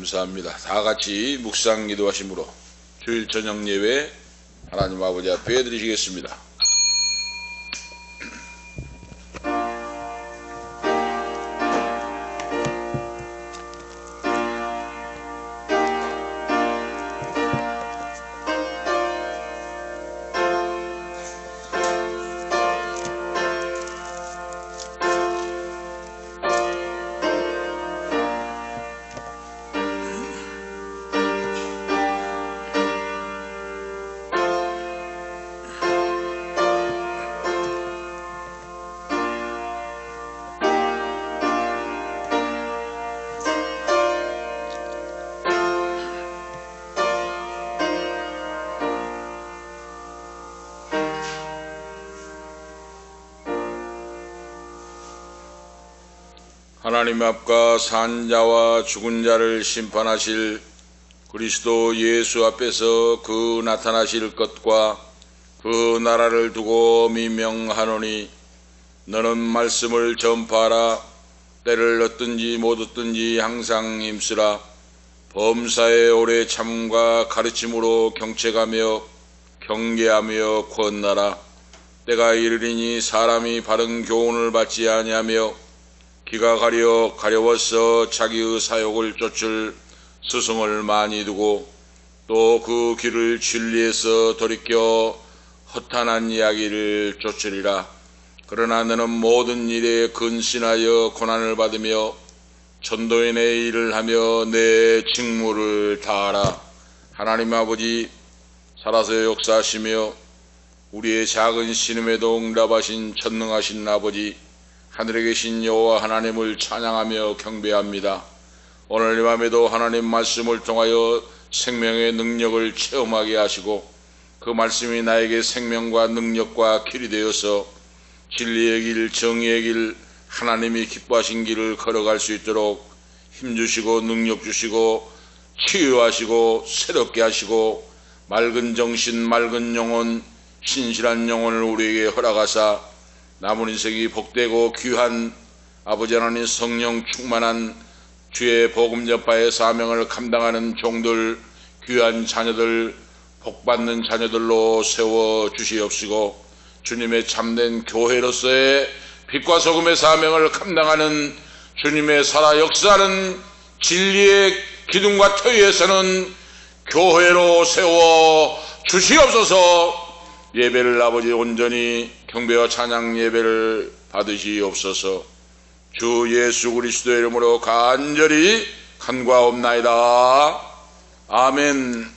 감사합니다. 다 같이 묵상 기도하심으로 주일 저녁 예배 하나님 아버지 앞에 드리시겠습니다. 하나님 앞과 산 자와 죽은 자를 심판하실 그리스도 예수 앞에서 그 나타나실 것과 그 나라를 두고 미명하노니 너는 말씀을 전파하라. 때를 얻든지 못 얻든지 항상 힘쓰라. 범사에 오래 참음과 가르침으로 경책하며 경계하며 권나라. 때가 이르리니 사람이 바른 교훈을 받지 아니하며 기가 가려워서 자기의 사욕을 쫓을 스승을 많이 두고 또 그 길을 진리에서 돌이켜 허탄한 이야기를 쫓으리라. 그러나 너는 모든 일에 근신하여 고난을 받으며 전도인의 일을 하며 내 직무를 다하라. 하나님 아버지, 살아서 역사하시며 우리의 작은 신음에도 응답하신 전능하신 아버지, 하늘에 계신 여호와 하나님을 찬양하며 경배합니다. 오늘 이 밤에도 하나님 말씀을 통하여 생명의 능력을 체험하게 하시고 그 말씀이 나에게 생명과 능력과 길이 되어서 진리의 길, 정의의 길, 하나님이 기뻐하신 길을 걸어갈 수 있도록 힘주시고 능력 주시고 치유하시고 새롭게 하시고 맑은 정신, 맑은 영혼, 신실한 영혼을 우리에게 허락하사 남은 인생이 복되고 귀한 아버지 하나님 성령 충만한 주의 복음 전파의 사명을 감당하는 종들, 귀한 자녀들, 복받는 자녀들로 세워 주시옵시고 주님의 참된 교회로서의 빛과 소금의 사명을 감당하는 주님의 살아 역사하는 진리의 기둥과 터위에 서는 교회로 세워 주시옵소서. 예배를 아버지 온전히 경배와 찬양 예배를 받으시옵소서. 주 예수 그리스도의 이름으로 간절히 간구하옵나이다. 아멘.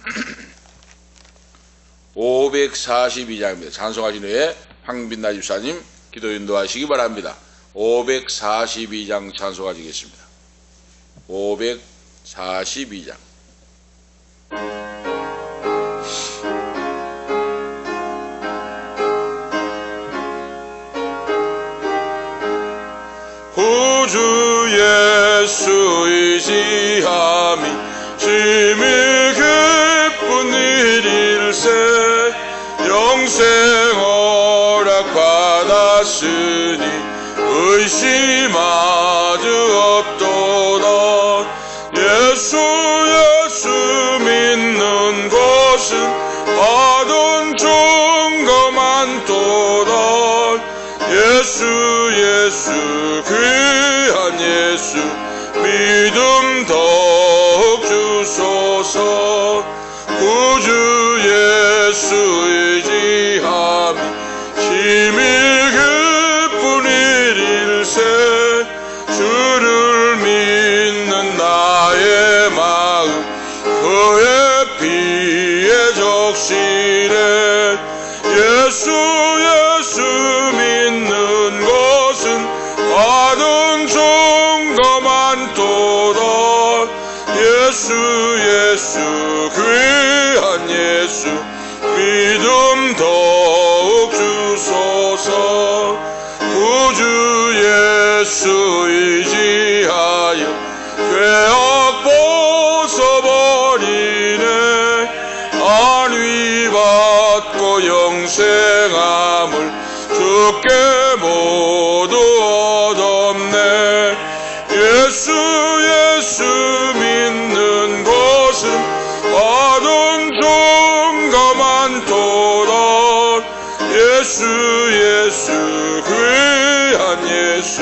542장입니다. 찬송하신 후에 황빈나 집사님 기도 인도하시기 바랍니다. 542장 찬송하시겠습니다. 542장. 구주 예수 의지함이 심히 기쁜 일일세. 영생 허락받았으니 의심하지 없도다. 예수 믿는 것은 받은 증거 많도다. 예수 귀한 예수 믿음 더욱 주소서. 구주 예수 의지함이 심히 기쁜 일일세. 주를 믿는 나의 마음 그의 피에 적시래. 예수 믿는 것은 받은 증거 많도다. 예수 귀한 예수 믿음 더욱 주소서. 구주 예수 의지하여 죄악 벗어버리네. 안위 받고 영생함을 주께 모두 얻었네. 예수 믿는 예수 귀한 예수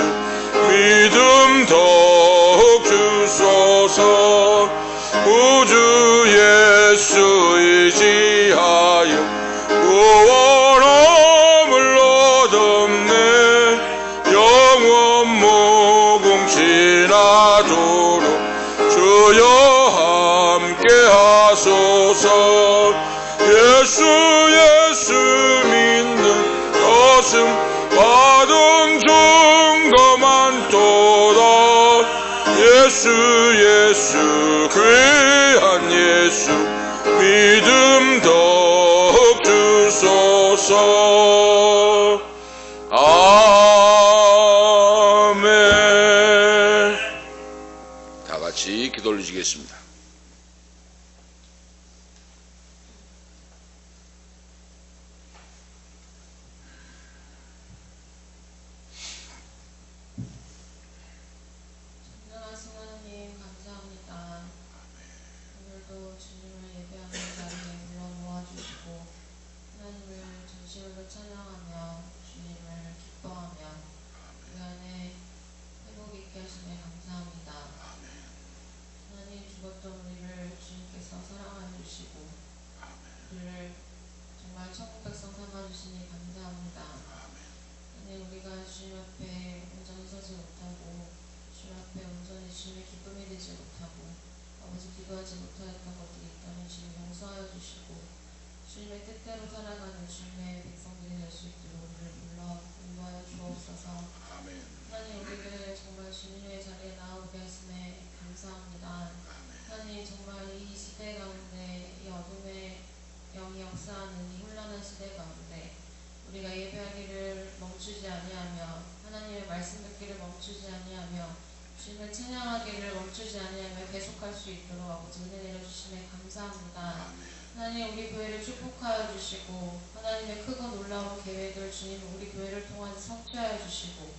믿음 더욱 주소서 우주 예수 의지하여 구원함을 얻었네 영원 무궁지나도록 주여 함께 하소서 예수 믿는 것은 받은 증거 많도다 예수 귀한 예수 믿음 더욱 주소서 아멘. 다 같이 기도 올리시겠습니다. 전능하신 하나님 감사합니다. 오늘도 주님을 예배하는 자리에 불러 모아주시고 하나님을 전심으로 찬양하며 주님을 기뻐하며 그 안에 회복 있게 하심에 감사합니다. 하나님 죽었던 우리를 주님께서 사랑하여 주시고 우리를 정말 천국 백성 삼아주시니 감사합니다. 하나님 우리가 주님 앞에 온전히 서지 못하고 주님 앞에 온전히 주님의 기쁨이 되지 못하고 아버지 기도하지 못하였던 것들이 있다면 주님 용서하여 주시고 주님의 뜻대로 살아가는 주님의 백성들이 될 수 있도록 우리를 불러 인도하여 주옵소서. 하나님 우리를 정말 주님의 자리에 나오게 하심에 감사합니다. 하나님 정말 이 시대 가운데 이 어둠의 영이 역사하는 이 혼란한 시대 가운데 우리가 예배하기를 멈추지 아니하며 하나님의 말씀 듣기를 멈추지 아니하며 주님을 찬양하기를 멈추지 아니하며 계속할 수 있도록 아버지 은혜 내려주심에 감사합니다. 하나님 우리 교회를 축복하여 주시고 하나님의 크고 놀라운 계획을 주님 우리 교회를 통해서 성취하여 주시고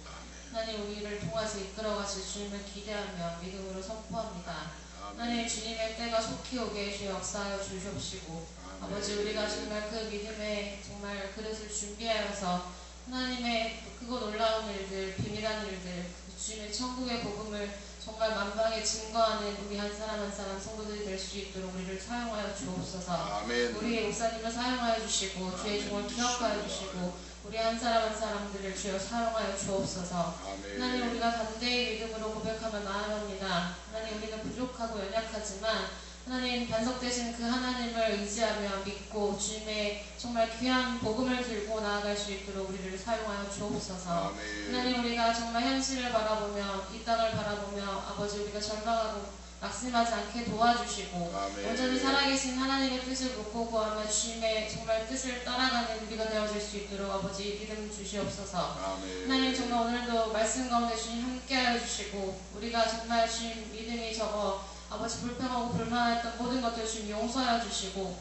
하나님 우리를 통해서 이끌어가실 주님을 기대하며 믿음으로 선포합니다. 하나님 주님의 때가 속히 오게 주여 역사하여 주시옵시고 아버지 우리가 정말 그 믿음의 정말 그릇을 준비하여서 하나님의 크고 놀라운 일들 비밀한 일들 주님의 천국의 복음을 정말 만방에 증거하는 우리 한 사람 한 사람 성도들이 될 수 있도록 우리를 사용하여 주옵소서. 우리의 목사님을 사용하여 주시고 주의 종을 기억하여 주시고 우리 한 사람 한 사람들을 주여 사용하여 주옵소서. 하나님 우리가 담대히 믿음으로 고백하며 나아갑니다. 하나님 우리는 부족하고 연약하지만 하나님 반석되신 그 하나님을 의지하며 믿고 주님의 정말 귀한 복음을 들고 나아갈 수 있도록 우리를 사용하여 주옵소서. 하나님 우리가 정말 현실을 바라보며 이 땅을 바라보며 아버지 우리가 절망하고 낙심하지 않게 도와주시고 온전히 살아계신 하나님의 뜻을 묻고 구하며 주님의 정말 뜻을 따라가는 우리가 되어질 수 있도록 아버지 믿음 주시옵소서. 하나님 정말 오늘도 말씀 가운데 주님 함께하여 주시고 우리가 정말 주님 믿음이 적어 아버지 불평하고 불만했던 모든 것들 주님 용서하여 주시고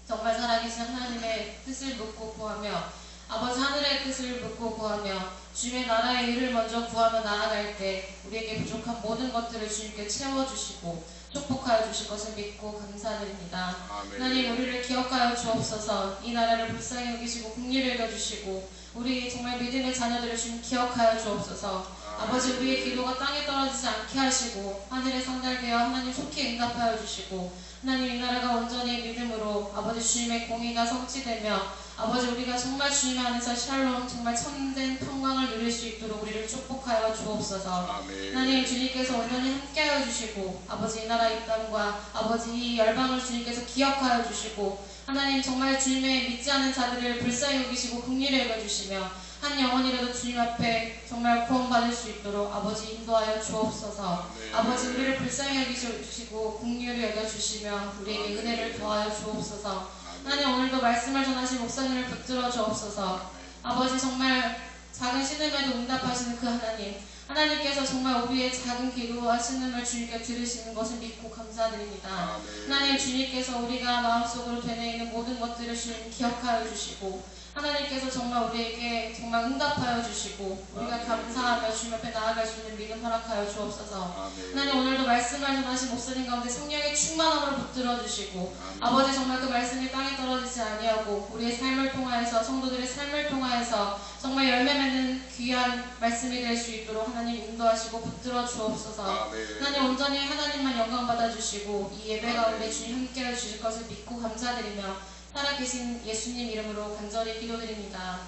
정말 살아계신 하나님의 뜻을 묻고 구하며 아버지 하늘의 뜻을 묻고 구하며 주님의 나라의 일을 먼저 구하며 나아갈 때 우리에게 부족한 모든 것들을 주님께 채워주시고 축복하여 주실 것을 믿고 감사드립니다. 하나님 우리를 기억하여 주옵소서. 이 나라를 불쌍히 여기시고 긍휼히 여겨주시고 우리 정말 믿음의 자녀들을 주님 기억하여 주옵소서. 아버지 우리의 기도가 땅에 떨어지지 않게 하시고 하늘에 상달되어 하나님 속히 응답하여 주시고 하나님 이 나라가 온전히 믿음으로 아버지 주님의 공의가 성취되며 아버지 우리가 정말 주님 안에서 샬롬 정말 참된 평강을 누릴 수 있도록 우리를 축복하여 주옵소서. 하나님 주님께서 온전히 함께하여 주시고 아버지 이 나라 이 땅과 아버지 이 열방을 주님께서 기억하여 주시고 하나님 정말 주님의 믿지 않는 자들을 불쌍히 여기시고 긍휼히 여겨주시며 한 영혼이라도 주님 앞에 정말 구원받을 수 있도록 아버지 인도하여 주옵소서. 아버지 우리를 불쌍히 여기시고 긍휼히 여겨주시며 우리에게 은혜를 더하여 주옵소서. 하나님 오늘도 말씀을 전하신 목사님을 붙들어 주옵소서. 아버지 정말 작은 신음에도 응답하시는 그 하나님 하나님께서 정말 우리의 작은 기도와 신음을 주님께 들으시는 것을 믿고 감사드립니다. 하나님 주님께서 우리가 마음속으로 되뇌이는 모든 것들을 주님 기억하여 주시고 하나님께서 정말 우리에게 정말 응답하여 주시고 우리가 감사하며 주님 앞에 나아갈 수 있는 믿음 허락하여 주옵소서. 하나님 오늘도 말씀을 전하신 목사님 가운데 성령의 충만함으로 붙들어 주시고 아버지 정말 그 말씀이 땅에 떨어지지 아니하고 우리의 삶을 통하여서 성도들의 삶을 통하여서 정말 열매 맺는 귀한 말씀이 될 수 있도록 하나님 인도하시고 붙들어 주옵소서. 하나님 온전히 하나님만 영광 받아 주시고 이 예배 가운데 주님 함께해 주실 것을 믿고 감사드리며 살아계신 예수님 이름으로 간절히 기도드립니다.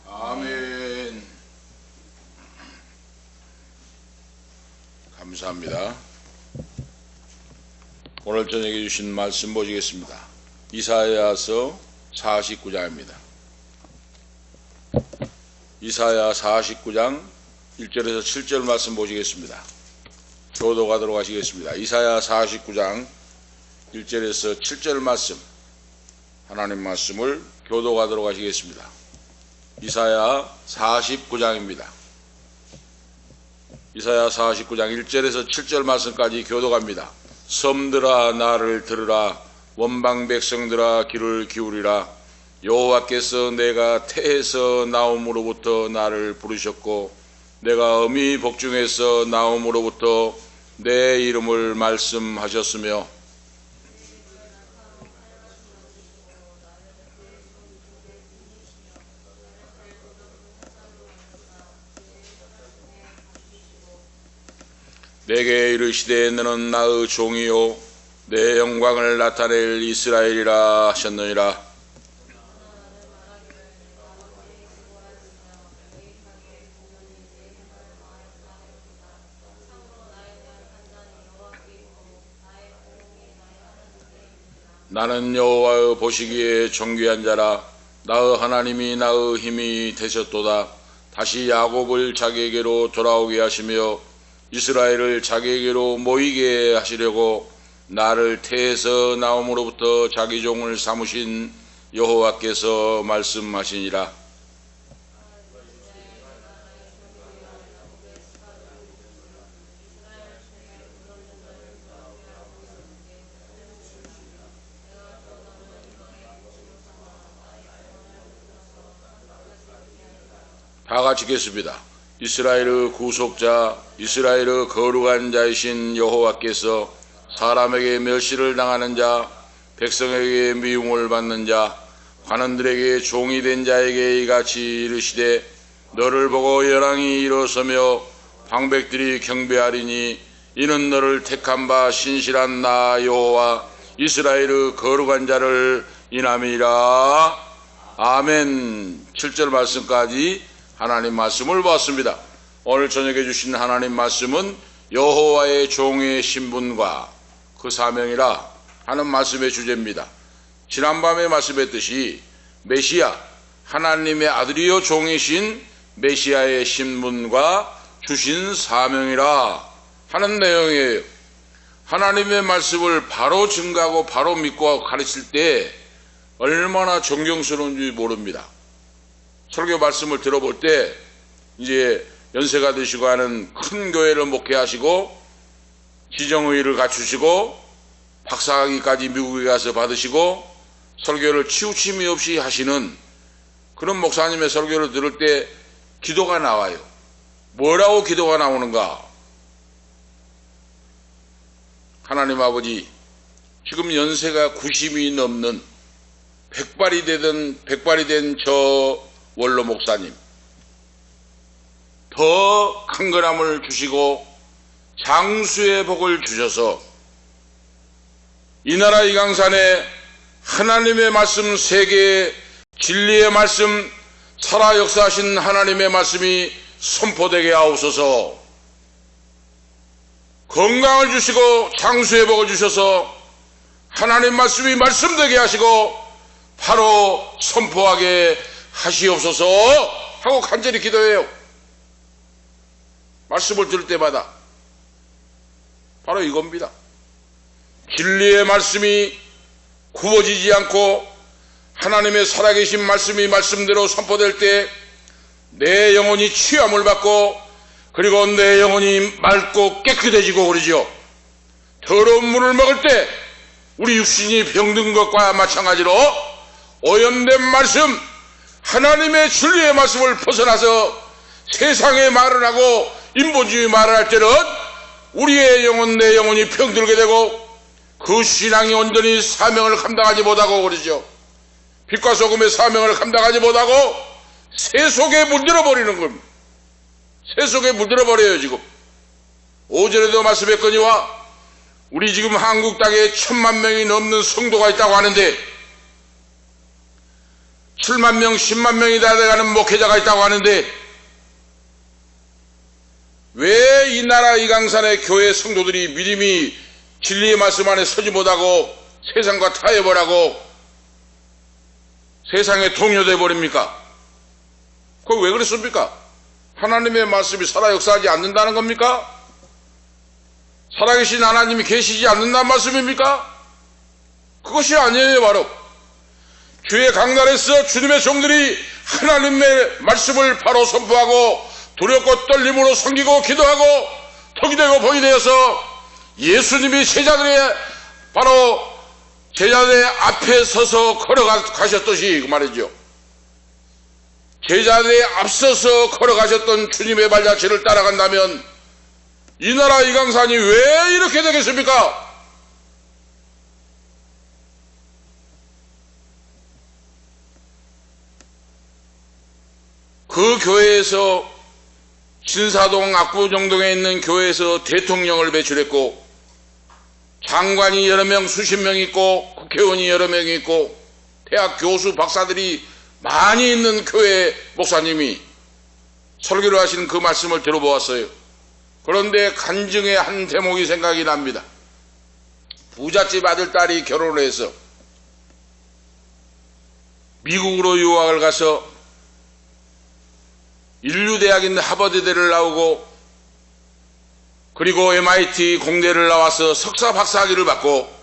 아멘. 감사합니다. 오늘 저녁에 주신 말씀 보시겠습니다. 이사야서 49장입니다. 이사야 49장 1절에서 7절 말씀 보시겠습니다. 교도가도록 하시겠습니다. 이사야 49장 1절에서 7절 말씀, 하나님 말씀을 교도가도록 하시겠습니다. 이사야 49장입니다. 이사야 49장 1절에서 7절 말씀까지 교도갑니다. 섬들아 나를 들으라. 원방 백성들아 귀를 기울이라. 여호와께서 내가 태에서 나옴으로부터 나를 부르셨고 내가 어미 복중에서 나옴으로부터 내 이름을 말씀하셨으며 내게 이르시되 너는 나의 종이요 내 영광을 나타낼 이스라엘이라 하셨느니라. 나는 여호와의 보시기에 존귀한 자라. 나의 하나님이 나의 힘이 되셨도다. 다시 야곱을 자기에게로 돌아오게 하시며 이스라엘을 자기에게로 모이게 하시려고 나를 태에서 나옴으로부터 자기 종을 삼으신 여호와께서 말씀하시니라. 다 같이 읽겠습니다. 이스라엘의 구속자, 이스라엘의 거룩한 자이신 여호와께서 사람에게 멸시를 당하는 자, 백성에게 미움을 받는 자, 관원들에게 종이 된 자에게 이같이 이르시되 너를 보고 열왕이 일어서며 방백들이 경배하리니 이는 너를 택한 바 신실한 나 여호와 이스라엘의 거룩한 자를 인함이라. 아멘. 7절 말씀까지 하나님 말씀을 보았습니다. 오늘 저녁에 주신 하나님 말씀은 여호와의 종의 신분과 그 사명이라 하는 말씀의 주제입니다. 지난밤에 말씀했듯이 메시아, 하나님의 아들이요 종이신 메시아의 신분과 주신 사명이라 하는 내용이에요. 하나님의 말씀을 바로 증거하고 바로 믿고 가르칠 때 얼마나 존경스러운지 모릅니다. 설교 말씀을 들어볼 때 이제 연세가 드시고 하는 큰 교회를 목회하시고 지정의를 갖추시고 박사학위까지 미국에 가서 받으시고 설교를 치우침이 없이 하시는 그런 목사님의 설교를 들을 때 기도가 나와요. 뭐라고 기도가 나오는가? 하나님 아버지, 지금 연세가 90이 넘는 백발이 된 저 원로 목사님, 더 강건함을 주시고 장수의 복을 주셔서 이 나라 이 강산에 하나님의 말씀 세계의 진리의 말씀, 살아 역사하신 하나님의 말씀이 선포되게 하옵소서. 건강을 주시고 장수의 복을 주셔서 하나님 말씀이 말씀되게 하시고 바로 선포하게 하시옵소서 하고 간절히 기도해요. 말씀을 들을 때마다 바로 이겁니다. 진리의 말씀이 구워지지 않고 하나님의 살아계신 말씀이 말씀대로 선포될 때 내 영혼이 취함을 받고 그리고 내 영혼이 맑고 깨끗해지고 그러죠. 더러운 물을 먹을 때 우리 육신이 병든 것과 마찬가지로 오염된 말씀, 하나님의 진리의 말씀을 벗어나서 세상의 말을 하고 인본주의 말을 할 때는 우리의 영혼, 내 영혼이 병들게 되고 그 신앙이 온전히 사명을 감당하지 못하고 그러죠. 빛과 소금의 사명을 감당하지 못하고 세속에 물들어 버리는 겁니다. 세속에 물들어 버려요. 지금 오전에도 말씀했거니와 우리 지금 한국 땅에 1000만 명이 넘는 성도가 있다고 하는데 7만 명, 10만 명이 다 돼가는 목회자가 있다고 하는데 왜 이 나라 이 강산의 교회 성도들이 믿음이 진리의 말씀 안에 서지 못하고 세상과 타협을 세상에 동요돼 버립니까? 그거 왜 그랬습니까? 하나님의 말씀이 살아 역사하지 않는다는 겁니까? 살아계신 하나님이 계시지 않는다는 말씀입니까? 그것이 아니에요. 바로 주의 강단에서 주님의 종들이 하나님의 말씀을 바로 선포하고 두렵고 떨림으로 섬기고 기도하고 덕이 되고 복이 되어서 예수님이 제자들의 바로 제자들의 앞에 서서 걸어가셨듯이 그 말이죠. 제자들의 앞서서 걸어가셨던 주님의 발자취를 따라간다면 이 나라 이 강산이 왜 이렇게 되겠습니까? 그 교회에서 신사동 압구정동에 있는 교회에서 대통령을 배출했고 장관이 여러 명 수십 명 있고 국회의원이 여러 명 있고 대학 교수 박사들이 많이 있는 교회 목사님이 설교를 하시는 그 말씀을 들어보았어요. 그런데 간증의 한 대목이 생각이 납니다. 부잣집 아들딸이 결혼을 해서 미국으로 유학을 가서 인류대학인 하버드대를 나오고 그리고 MIT 공대를 나와서 석사 박사학위를 받고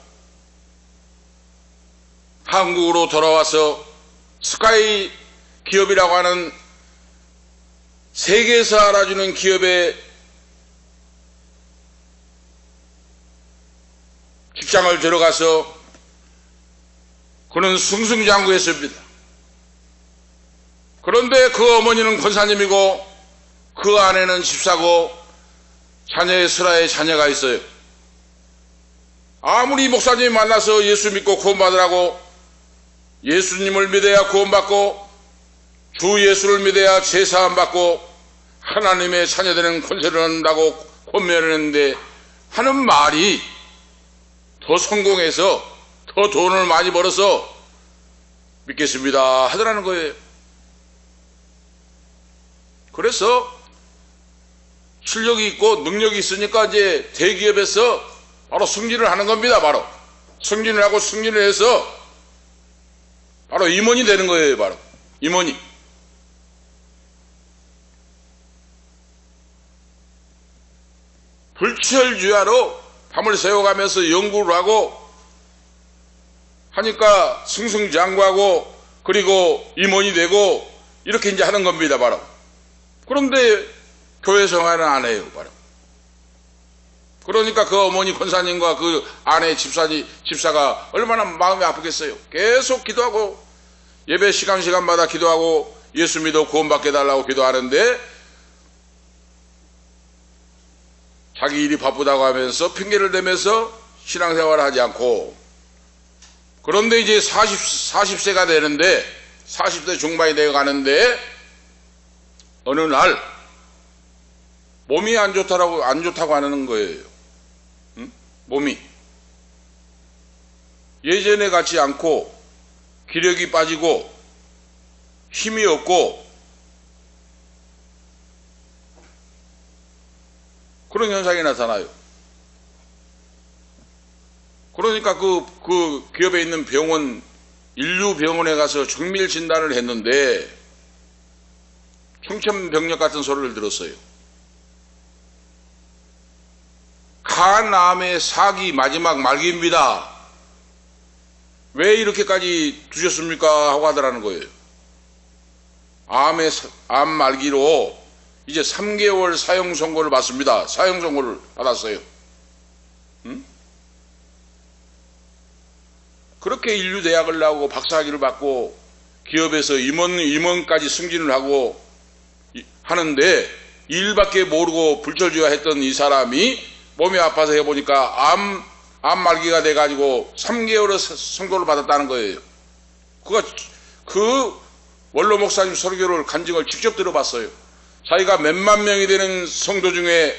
한국으로 돌아와서 스카이 기업이라고 하는 세계에서 알아주는 기업에 직장을 들어가서 그는 승승장구했습니다. 그런데 그 어머니는 권사님이고 그 아내는 집사고 자녀의 슬하에 자녀가 있어요. 아무리 목사님 만나서 예수 믿고 구원받으라고 예수님을 믿어야 구원받고 주 예수를 믿어야 제사함 받고 하나님의 자녀되는 권세를 얻는다고 권면을 했는데 하는 말이 더 성공해서 더 돈을 많이 벌어서 믿겠습니다 하더라는 거예요. 그래서 실력이 있고 능력이 있으니까 이제 대기업에서 바로 승진을 하는 겁니다. 바로 승진을 하고 승진을 해서 바로 임원이 되는 거예요. 바로 임원이. 불철주야로 밤을 새워가면서 연구를 하고 하니까 승승장구하고 그리고 임원이 되고 이렇게 이제 하는 겁니다. 바로. 그런데 교회 생활은 안 해요. 바로. 그러니까 그 어머니 권사님과 그 아내 집사가 얼마나 마음이 아프겠어요. 계속 기도하고 예배 시간마다 기도하고 예수 믿어 구원받게 해달라고 기도하는데 자기 일이 바쁘다고 하면서 핑계를 대면서 신앙생활을 하지 않고 그런데 이제 40세가 되는데 40대 중반이 되어 가는데 어느 날 몸이 안 좋다고 하는 거예요. 응? 몸이 예전에 같지 않고 기력이 빠지고 힘이 없고 그런 현상이 나타나요. 그러니까 그 기업에 있는 병원 인류병원에 가서 정밀 진단을 했는데 청천벽력 같은 소리를 들었어요. 간암의 4기 마지막 말기입니다. 왜 이렇게까지 두셨습니까? 하고 하더라는 거예요. 암 말기로 이제 3개월 사형 선고를 받습니다. 사형 선고를 받았어요. 응? 그렇게 인류대학을 나오고 박사학위를 받고 기업에서 임원까지 승진을 하고 하는데 일밖에 모르고 불철주야했던 이 사람이 몸이 아파서 해보니까 암 말기가 돼가지고 3개월의 선고를 받았다는 거예요. 그 원로 목사님 설교를 간증을 직접 들어봤어요. 자기가 몇만 명이 되는 성도 중에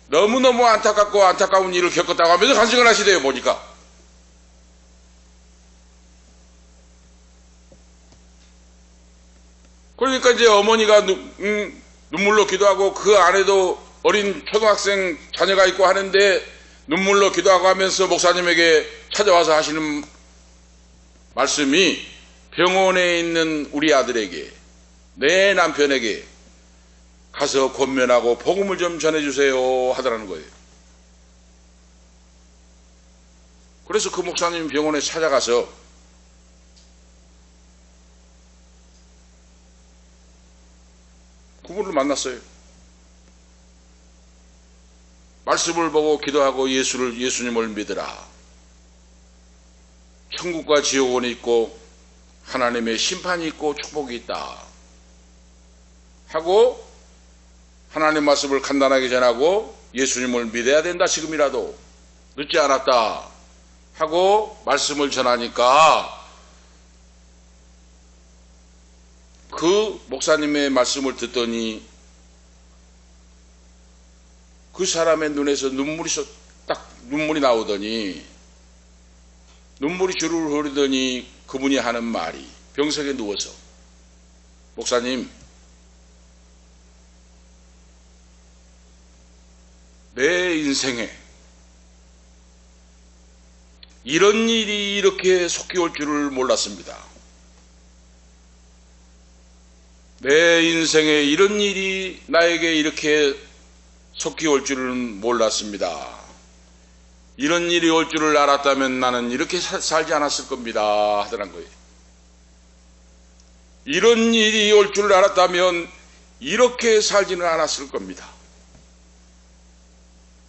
너무너무 안타깝고 안타까운 일을 겪었다고 하면서 간증을 하시대요. 보니까 그러니까 이제 어머니가 눈물로 기도하고 그 안에도 어린 초등학생 자녀가 있고 하는데 눈물로 기도하고 하면서 목사님에게 찾아와서 하시는 말씀이 병원에 있는 우리 아들에게, 내 남편에게 가서 권면하고 복음을 좀 전해주세요 하더라는 거예요. 그래서 그 목사님 병원에 찾아가서 그분을 만났어요. 말씀을 보고 기도하고 예수님을 믿으라. 천국과 지옥은 있고 하나님의 심판이 있고 축복이 있다 하고 하나님 말씀을 간단하게 전하고 예수님을 믿어야 된다, 지금이라도 늦지 않았다 하고 말씀을 전하니까 그 목사님의 말씀을 듣더니 그 사람의 눈에서 눈물이 나오더니 눈물이 주르르 흐르더니 그분이 하는 말이, 병석에 누워서, 목사님, 내 인생에 이런 일이 이렇게 속히 올 줄을 몰랐습니다. 내 인생에 이런 일이 나에게 이렇게 속히 올 줄은 몰랐습니다. 이런 일이 올 줄을 알았다면 나는 이렇게 살지 않았을 겁니다 하더란 거예요. 이런 일이 올 줄을 알았다면 이렇게 살지는 않았을 겁니다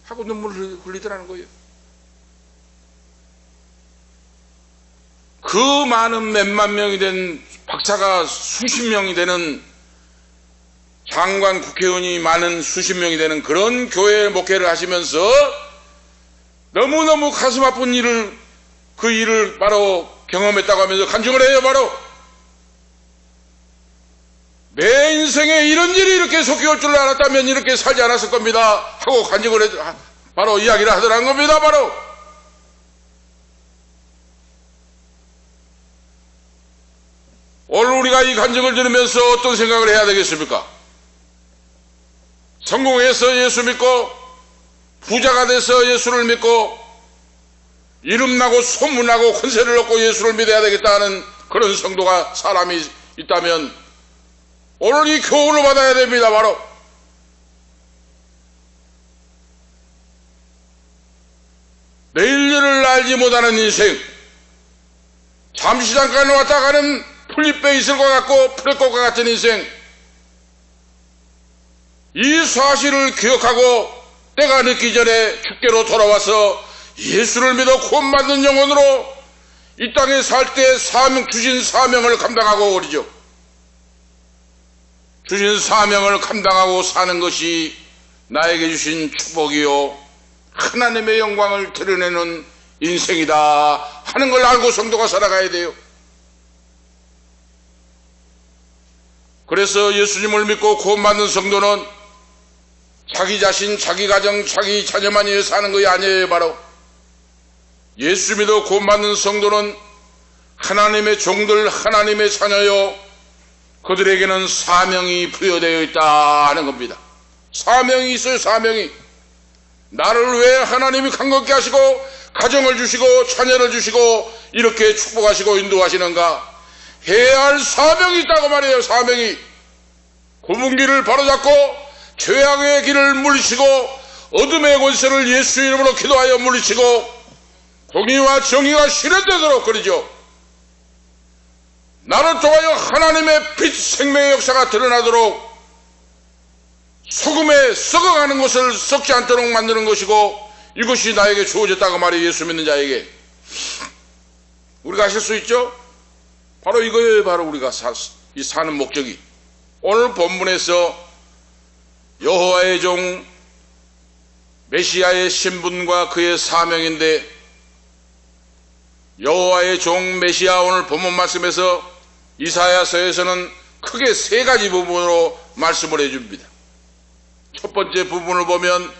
하고 눈물을 흘리더라는 거예요. 그 많은 몇만 명이 된, 박사가 수십 명이 되는, 장관 국회의원이 많은 수십 명이 되는 그런 교회 목회를 하시면서 너무너무 가슴 아픈 그 일을 바로 경험했다고 하면서 간증을 해요. 바로 내 인생에 이런 일이 이렇게 속히 올 줄 알았다면 이렇게 살지 않았을 겁니다 하고 간증을 바로 이야기를 하더라는 겁니다. 바로 오늘 우리가 이 간증을 들으면서 어떤 생각을 해야 되겠습니까? 성공해서 예수 믿고 부자가 돼서 예수를 믿고 이름나고 소문나고 권세를 얻고 예수를 믿어야 되겠다 하는 그런 성도가 사람이 있다면 오늘 이 교훈을 받아야 됩니다. 바로 내일 일을 알지 못하는 인생, 잠시 잠깐 왔다 가는 풀잎에 이슬과 같고 풀꽃과 같은 인생, 이 사실을 기억하고 때가 늦기 전에 주께로 돌아와서 예수를 믿어 구원받는 영혼으로 이 땅에 살 때 주신 사명을 감당하고 오리죠. 주신 사명을 감당하고 사는 것이 나에게 주신 축복이요 하나님의 영광을 드러내는 인생이다 하는 걸 알고 성도가 살아가야 돼요. 그래서 예수님을 믿고 구원받는 성도는 자기 자신, 자기 가정, 자기 자녀만 위해 사는 것이 아니에요. 바로 예수 믿어 구원받는 성도는 하나님의 종들, 하나님의 자녀요, 그들에게는 사명이 부여되어 있다 하는 겁니다. 사명이 있어요. 사명이. 나를 왜 하나님이 강건케 하시고 가정을 주시고 자녀를 주시고 이렇게 축복하시고 인도하시는가? 해야 할 사명이 있다고 말해요. 사명이. 굽은 길을 바로잡고 죄악의 길을 물리치고 어둠의 권세를 예수 이름으로 기도하여 물리치고 공의와 정의가 실현되도록 그러죠. 나를 통하여 하나님의 빛, 생명의 역사가 드러나도록 소금에 썩어가는 것을 썩지 않도록 만드는 것이고 이것이 나에게 주어졌다고 말해. 예수 믿는 자에게. 우리가 하실 수 있죠? 바로 이거예요. 바로 우리가 사는 목적이. 오늘 본문에서 여호와의 종 메시아의 신분과 그의 사명인데, 여호와의 종 메시아, 오늘 본문 말씀에서 이사야서에서는 크게 세 가지 부분으로 말씀을 해줍니다. 첫 번째 부분을 보면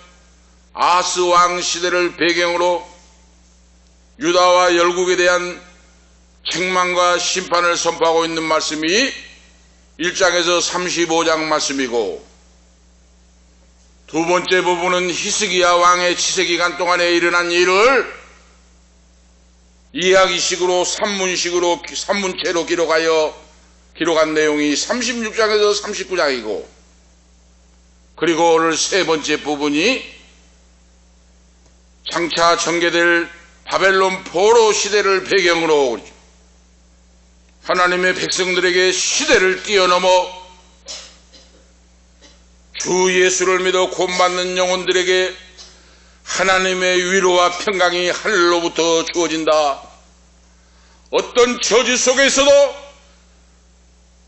아하스 왕 시대를 배경으로 유다와 열국에 대한 책망과 심판을 선포하고 있는 말씀이 1장에서 35장 말씀이고, 두 번째 부분은 히스기야 왕의 치세기간 동안에 일어난 일을 이야기식으로 산문체로 기록한 내용이 36장에서 39장이고, 그리고 오늘 세 번째 부분이 장차 전개될 바벨론 포로 시대를 배경으로 하나님의 백성들에게 시대를 뛰어넘어 주 예수를 믿어 구원받는 영혼들에게 하나님의 위로와 평강이 하늘로부터 주어진다. 어떤 저주 속에서도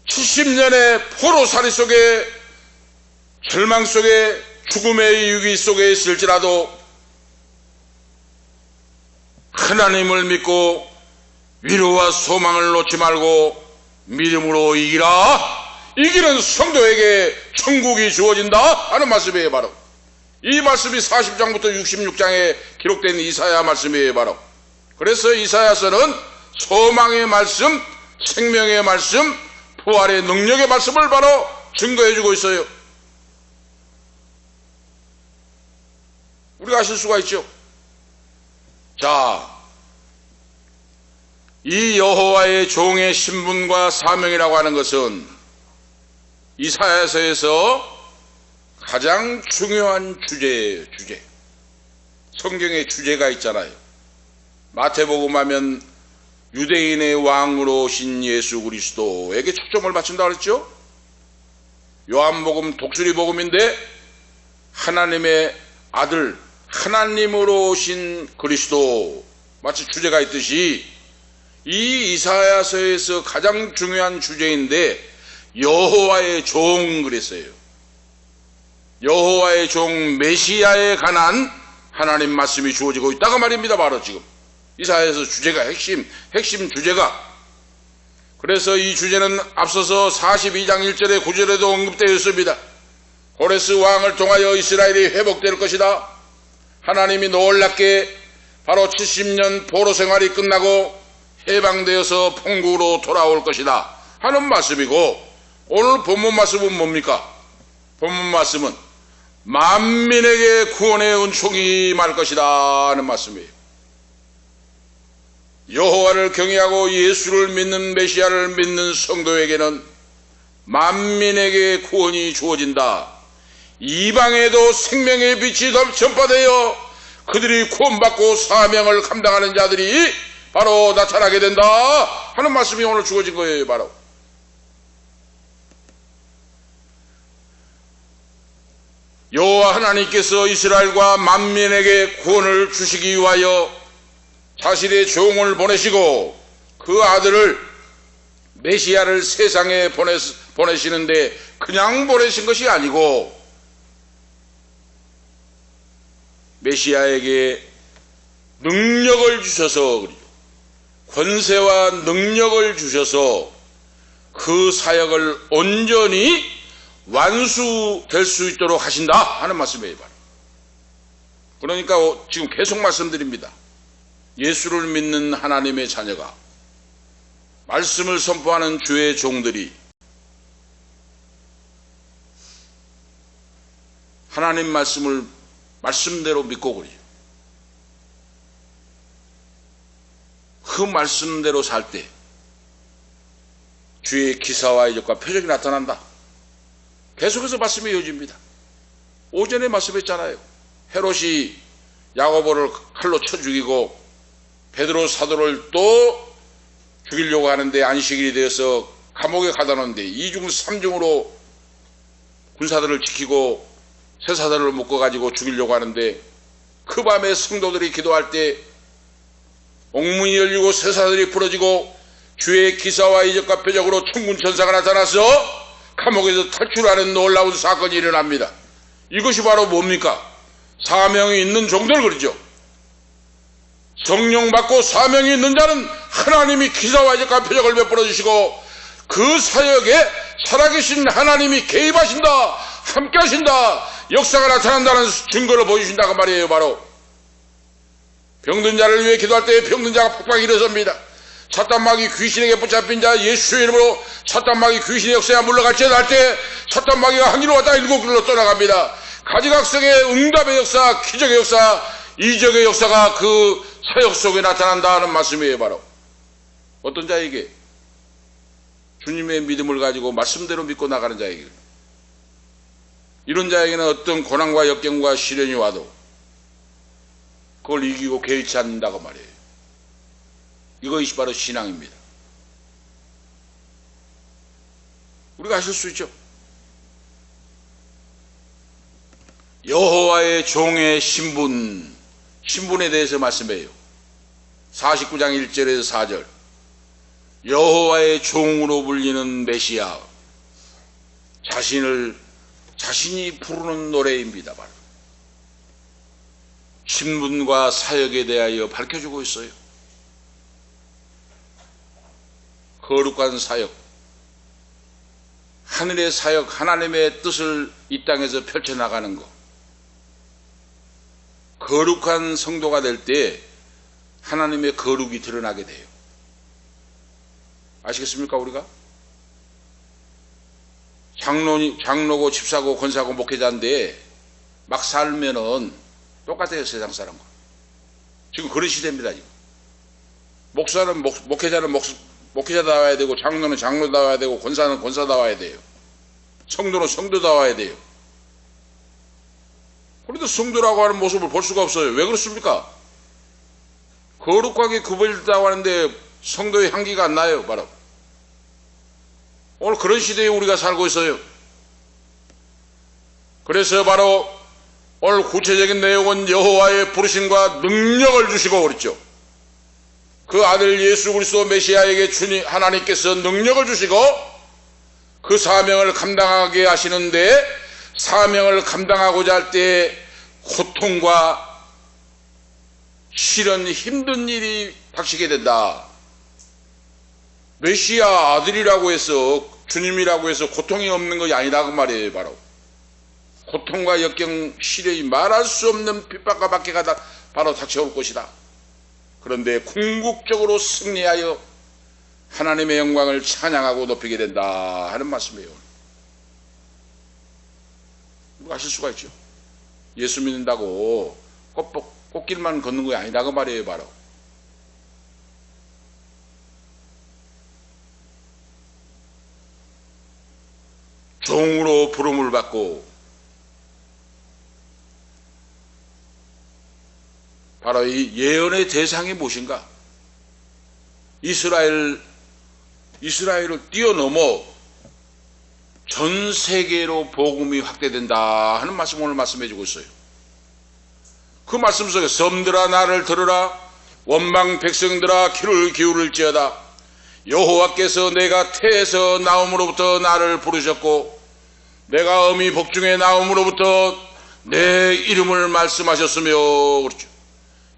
70년의 포로살이 속에, 절망 속에, 죽음의 위기 속에 있을지라도 하나님을 믿고 위로와 소망을 놓지 말고 믿음으로 이기라. 이기는 성도에게 천국이 주어진다 하는 말씀이에요. 바로 이 말씀이 40장부터 66장에 기록된 이사야 말씀이에요. 바로 그래서 이사야서는 소망의 말씀, 생명의 말씀, 부활의 능력의 말씀을 바로 증거해주고 있어요. 우리가 아실 수가 있죠. 자, 이 여호와의 종의 신분과 사명이라고 하는 것은 이사야서에서 가장 중요한 주제예요. 주제. 성경에 주제가 있잖아요. 마태복음 하면 유대인의 왕으로 오신 예수 그리스도에게 초점을 맞춘다 그랬죠. 요한복음 독수리 복음인데 하나님의 아들, 하나님으로 오신 그리스도, 마치 주제가 있듯이 이 이사야서에서 가장 중요한 주제인데 여호와의 종 그랬어요. 여호와의 종 메시아에 관한 하나님 말씀이 주어지고 있다가 말입니다. 바로 지금 이사야서 주제가 핵심 주제가. 그래서 이 주제는 앞서서 42장 1절에 9절에도 언급되어 있습니다. 고레스 왕을 통하여 이스라엘이 회복될 것이다. 하나님이 놀랍게 바로 70년 포로 생활이 끝나고 해방되어서 본국으로 돌아올 것이다 하는 말씀이고, 오늘 본문 말씀은 뭡니까? 본문 말씀은 만민에게 구원의 은총이 말 것이다 하는 말씀이에요. 여호와를 경외하고 예수를 믿는 메시아를 믿는 성도에게는 만민에게 구원이 주어진다. 이방에도 생명의 빛이 전파되어 그들이 구원받고 사명을 감당하는 자들이 바로 나타나게 된다 하는 말씀이 오늘 주어진 거예요. 바로 여호와 하나님께서 이스라엘과 만민에게 구원을 주시기 위하여 자신의 종을 보내시고 그 아들을 메시아를 세상에 보내시는데 그냥 보내신 것이 아니고 메시아에게 능력을 주셔서, 권세와 능력을 주셔서 그 사역을 온전히 완수될 수 있도록 하신다 하는 말씀이에요. 그러니까 지금 계속 말씀드립니다. 예수를 믿는 하나님의 자녀가, 말씀을 선포하는 주의 종들이 하나님 말씀을 말씀대로 믿고 그래요. 그 말씀대로 살 때 주의 기사와 이적과 표적이 나타난다. 계속해서 말씀이 이어집니다. 오전에 말씀했잖아요. 헤롯이 야고보를 칼로 쳐 죽이고 베드로 사도를 또 죽이려고 하는데 안식일이 되어서 감옥에 가다 놓는데 2중 3중으로 군사들을 지키고 쇠사들을 묶어가지고 죽이려고 하는데, 그 밤에 성도들이 기도할 때 옥문이 열리고 쇠사들이 부러지고 주의 기사와 이적과 표적으로 천군 천사가 나타나서 감옥에서 탈출하는 놀라운 사건이 일어납니다. 이것이 바로 뭡니까? 사명이 있는 종들 그러죠. 성령 받고 사명이 있는 자는 하나님이 기사와 이적과 표적을 베풀어 주시고 그 사역에 살아계신 하나님이 개입하신다, 함께 하신다, 역사가 나타난다는 증거를 보여주신다고 말이에요. 바로 병든 자를 위해 기도할 때 병든 자가 폭박이 일어섭니다. 사탄마귀 귀신에게 붙잡힌 자 예수의 이름으로 사탄마귀 귀신의 역사에 물러갈지어다 할 때 사탄마귀가 한 길로 왔다 일곱 길로 떠나갑니다. 가지각성의 응답의 역사, 기적의 역사, 이적의 역사가 그 사역 속에 나타난다는 말씀이에요. 바로 어떤 자에게? 주님의 믿음을 가지고 말씀대로 믿고 나가는 자에게. 이런 자에게는 어떤 고난과 역경과 시련이 와도 그걸 이기고 개의치 않는다고 말이에요. 이것이 바로 신앙입니다. 우리가 하실 수 있죠. 여호와의 종의 신분에 대해서 말씀해요. 49장 1절에서 4절. 여호와의 종으로 불리는 메시아, 자신이 부르는 노래입니다. 바로 신분과 사역에 대하여 밝혀주고 있어요. 거룩한 사역, 하늘의 사역, 하나님의 뜻을 이 땅에서 펼쳐나가는 것. 거룩한 성도가 될 때 하나님의 거룩이 드러나게 돼요. 아시겠습니까? 우리가 장로고 집사고 권사고 목회자인데 막 살면은 똑같아요. 세상 사람과. 지금 그런 시대입니다. 지금 목사는 목회자는 목회자다워야 되고, 장로는 장로다워야 되고, 권사는 권사다워야 돼요. 성도는 성도다워야 돼요. 그런데 성도라고 하는 모습을 볼 수가 없어요. 왜 그렇습니까? 거룩하게 구별다고 하는데 성도의 향기가 안 나요. 바로 오늘 그런 시대에 우리가 살고 있어요. 그래서 바로 오늘 구체적인 내용은 여호와의 부르심과 능력을 주시고 그랬죠. 그 아들 예수 그리스도 메시아에게 주님 하나님께서 능력을 주시고 그 사명을 감당하게 하시는데, 사명을 감당하고자 할 때 고통과 시련, 힘든 일이 닥치게 된다. 메시아 아들이라고 해서, 주님이라고 해서 고통이 없는 것이 아니다 그 말이에요. 바로 고통과 역경, 시련이 말할 수 없는 핍박과 박해가 바로 닥쳐올 것이다. 그런데 궁극적으로 승리하여 하나님의 영광을 찬양하고 높이게 된다 하는 말씀이에요. 누가 하실 수가 있죠. 예수 믿는다고 꽃길만 걷는 거 아니다 그 말이에요. 바로 종으로 부름을 받고, 바로 이 예언의 대상이 무엇인가? 이스라엘을 뛰어넘어 전 세계로 복음이 확대된다 하는 말씀 오늘 말씀해 주고 있어요. 그 말씀 속에 섬들아 나를 들으라, 원망 백성들아 귀를 기울일지어다. 여호와께서 내가 태에서 나옴으로부터 나를 부르셨고 내가 어미 복중에 나옴으로부터 내 이름을 말씀하셨으며. 그렇죠.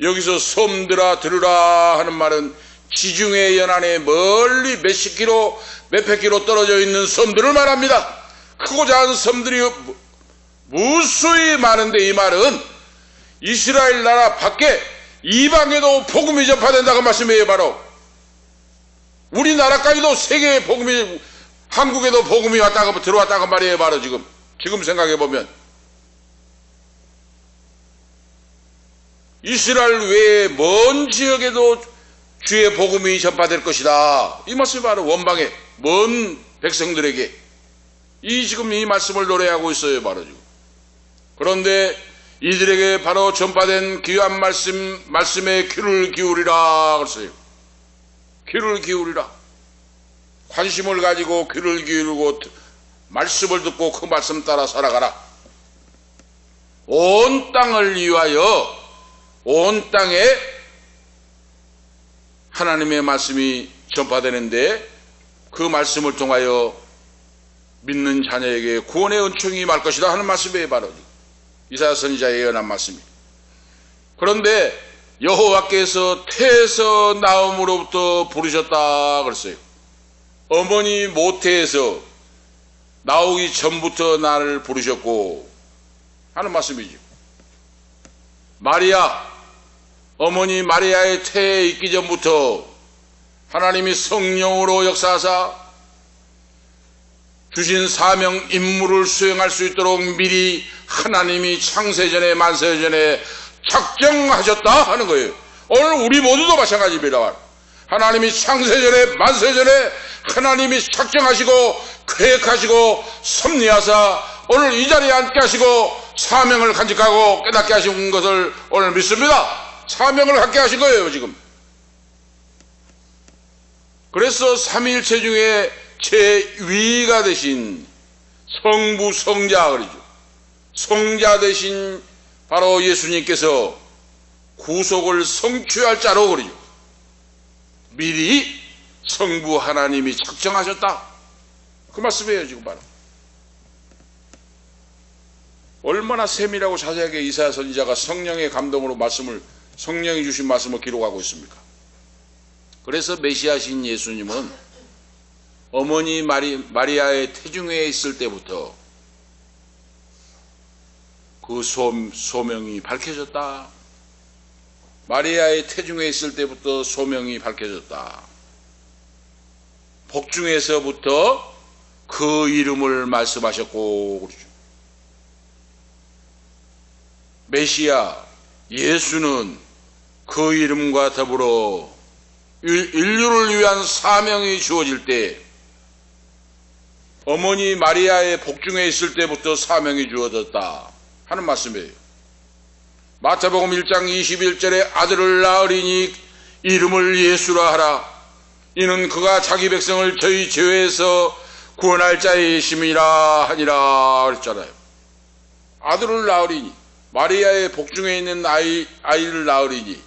여기서 섬들아 들으라 하는 말은 지중해 연안에 멀리 몇십 킬로 몇백 킬로 떨어져 있는 섬들을 말합니다. 크고 작은 섬들이 무수히 많은데, 이 말은 이스라엘 나라 밖에 이방에도 복음이 전파된다고 말씀이에요. 바로 우리나라까지도 세계에 복음이, 한국에도 복음이 들어왔다고 말이에요. 바로 지금 생각해 보면 이스라엘 외에 먼 지역에도 주의 복음이 전파될 것이다. 이 말씀이 바로 원방의 먼 백성들에게 지금 이 말씀을 노래하고 있어요. 바로 지금. 그런데 이들에게 바로 전파된 귀한 말씀에 귀를 기울이라 그랬어요. 귀를 기울이라. 관심을 가지고 귀를 기울이고 말씀을 듣고 그 말씀 따라 살아가라. 온 땅을 위하여 온 땅에 하나님의 말씀이 전파되는데 그 말씀을 통하여 믿는 자녀에게 구원의 은총이 임할 것이다 하는 말씀이에요. 바로 이사야 선지자의 예언한 말씀입니다. 그런데 여호와께서 태에서 나옴으로부터 부르셨다 그랬어요. 어머니 모태에서 나오기 전부터 나를 부르셨고 하는 말씀이죠. 마리아, 어머니 마리아의 태에 있기 전부터 하나님이 성령으로 역사하사 주신 사명 임무를 수행할 수 있도록 미리 하나님이 창세전에 만세전에 작정하셨다 하는 거예요. 오늘 우리 모두도 마찬가지입니다. 하나님이 창세전에 만세전에 하나님이 작정하시고 계획하시고 섭리하사 오늘 이 자리에 앉게 하시고 사명을 간직하고 깨닫게 하신 것을 오늘 믿습니다. 사명을 갖게 하신 거예요 지금. 그래서 삼위일체 중에 제2위가 되신 성부 성자 그러죠. 성자 되신 바로 예수님께서 구속을 성취할 자로 그러죠. 미리 성부 하나님이 작정하셨다. 그 말씀이에요 지금 바로. 얼마나 세밀하고 자세하게 이사야 선지자가 성령의 감동으로 성령이 주신 말씀을 기록하고 있습니까? 그래서 메시아신 예수님은 어머니 마리아의 태중에 있을 때부터 그 소명이 밝혀졌다. 마리아의 태중에 있을 때부터 소명이 밝혀졌다. 복중에서부터 그 이름을 말씀하셨고 그러죠. 메시아 예수는 그 이름과 더불어 인류를 위한 사명이 주어질 때 어머니 마리아의 복중에 있을 때부터 사명이 주어졌다 하는 말씀이에요. 마태복음 1장 21절에 아들을 낳으리니 이름을 예수라 하라. 이는 그가 자기 백성을 저희 죄에서 구원할 자이심이라 하니라 그랬잖아요. 아들을 낳으리니 마리아의 복중에 있는 아이를 낳으리니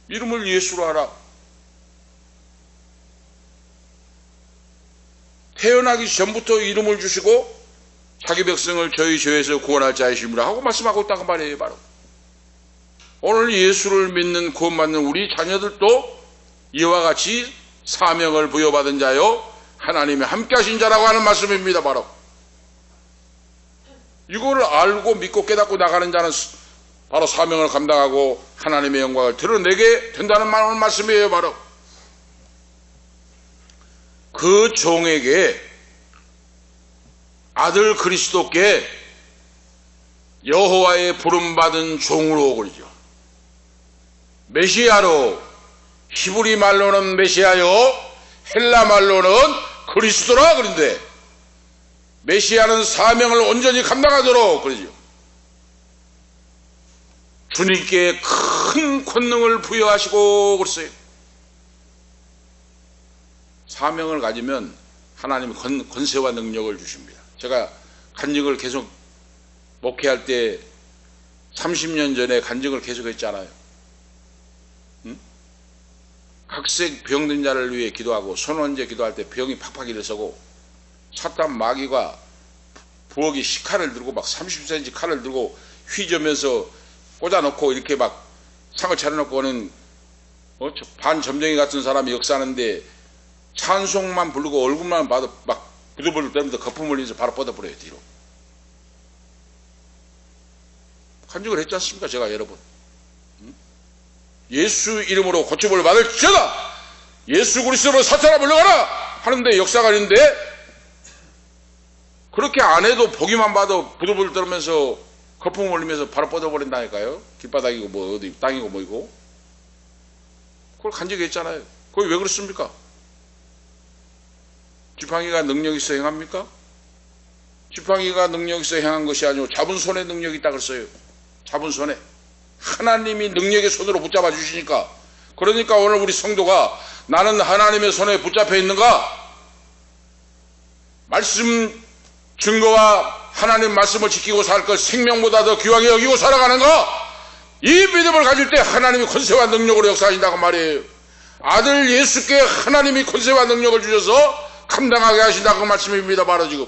이름을 예수라 하라. 태어나기 전부터 이름을 주시고 자기 백성을 저희 죄에서 구원할 자이심이라 하고 말씀하고 있다고 말이에요. 바로 오늘 예수를 믿는 구원받는 우리 자녀들도 이와 같이 사명을 부여받은 자요 하나님이 함께 하신 자라고 하는 말씀입니다. 바로 이거를 알고 믿고 깨닫고 나가는 자는 바로 사명을 감당하고 하나님의 영광을 드러내게 된다는 말씀이에요. 바로 그 종에게 아들 그리스도께 여호와의 부름받은 종으로 그러죠. 메시아로, 히브리 말로는 메시아요, 헬라 말로는 그리스도라 그런데 메시아는 사명을 온전히 감당하도록 그러죠. 주님께 큰 권능을 부여하시고 그랬어요. 사명을 가지면 하나님이 권세와 능력을 주십니다. 제가 간증을 계속 목회할 때 30년 전에 간증을 계속 했잖아요. 각색 병든 자를 위해 기도하고 손원제 기도할 때 병이 팍팍 일어서고 사탄 마귀가 부엌이 식칼을 들고 막 30cm 칼을 들고 휘저면서 꽂아놓고 이렇게 막 상을 차려놓고 오는 반점쟁이 같은 사람이 역사하는데 찬송만 부르고 얼굴만 봐도 막 부들부들 떨면서 거품 흘리면서 바로 뻗어버려요. 뒤로. 간증을 했지 않습니까 제가 여러분. 예수 이름으로 고침을 받을지어다 예수 그리스도로 사탄아 물러가라 하는데 역사가 있는데 그렇게 안 해도 보기만 봐도 부들부들 떨면서 거품 흘리면서 바로 뻗어버린다니까요. 길바닥이고 뭐 어디 땅이고 뭐이고 그걸 간증했잖아요. 그게 왜 그렇습니까? 지팡이가 능력 있어 행합니까? 지팡이가 능력 있어 행한 것이 아니고 잡은 손에 능력이 있다 그랬어요. 잡은 손에 하나님이 능력의 손으로 붙잡아 주시니까. 그러니까 오늘 우리 성도가 나는 하나님의 손에 붙잡혀 있는가? 말씀 증거와 하나님 말씀을 지키고 살 것 생명보다 더 귀하게 여기고 살아가는가? 이 믿음을 가질 때 하나님이 권세와 능력으로 역사하신다고 말이에요. 아들 예수께 하나님이 권세와 능력을 주셔서 감당하게 하신다 그 말씀입니다. 바로 지금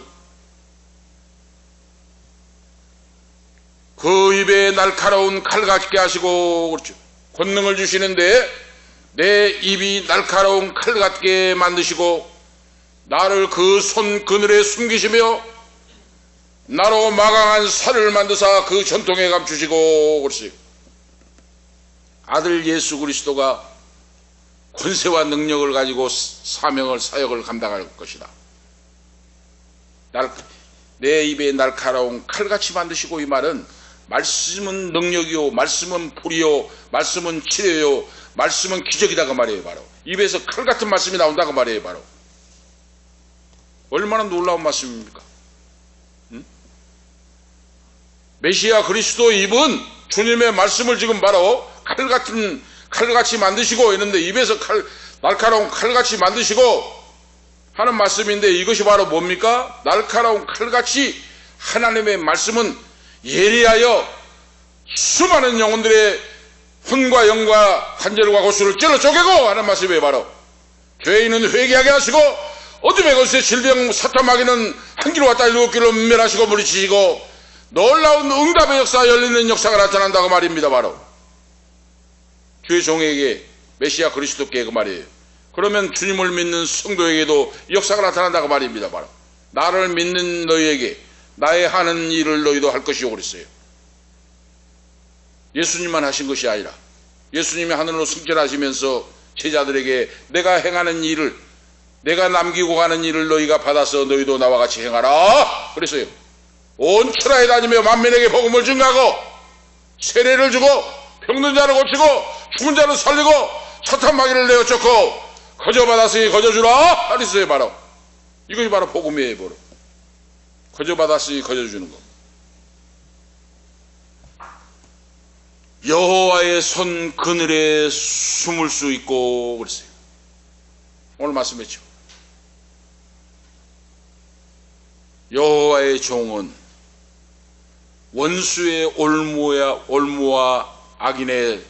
그 입에 날카로운 칼 같게 하시고 그렇죠. 권능을 주시는데 내 입이 날카로운 칼 같게 만드시고 나를 그 손 그늘에 숨기시며 나로 마강한 살을 만드사 그 전통에 감추시고 그렇지. 아들 예수 그리스도가 권세와 능력을 가지고 사역을 감당할 것이다. 내 입에 날카로운 칼같이 만드시고, 이 말은 말씀은 능력이요, 말씀은 불이요, 말씀은 치료요, 말씀은 기적이다 그 말이에요. 바로 입에서 칼같은 말씀이 나온다 그 말이에요. 바로 얼마나 놀라운 말씀입니까? 메시아 그리스도 입은 주님의 말씀을 지금 바로 칼같이 만드시고 있는데, 입에서 날카로운 칼같이 만드시고 하는 말씀인데, 이것이 바로 뭡니까? 날카로운 칼같이 하나님의 말씀은 예리하여 수많은 영혼들의 혼과 영과 관절과 고수를 찔러 쪼개고 하는 말씀이에요. 바로 죄인은 회개하게 하시고 어둠의 권세 질병 사탄 마귀는 한 길로 왔다 일곱 길로 멸하시고 물리치시고 놀라운 응답의 역사, 열리는 역사가 나타난다고 말입니다. 바로 주의 종에게, 메시아 그리스도께 그 말이에요. 그러면 주님을 믿는 성도에게도 역사가 나타난다고 말입니다. 바로 나를 믿는 너희에게 나의 하는 일을 너희도 할 것이요 그랬어요. 예수님만 하신 것이 아니라 예수님이 하늘로 승천하시면서 제자들에게 내가 행하는 일을, 내가 남기고 가는 일을 너희가 받아서 너희도 나와 같이 행하라 그랬어요. 온 천하에 다니며 만민에게 복음을 증거하고 세례를 주고 병든 자를 고치고 죽은 자를 살리고 사탄 마귀를 내어 쫓고 거저받았으니 거저주라 그랬어요. 바로 이것이 바로 복음이에요. 바로 거저받았으니 거저주는 거. 여호와의 손 그늘에 숨을 수 있고 그랬어요. 오늘 말씀했죠. 여호와의 종은 원수의 올무와 악인의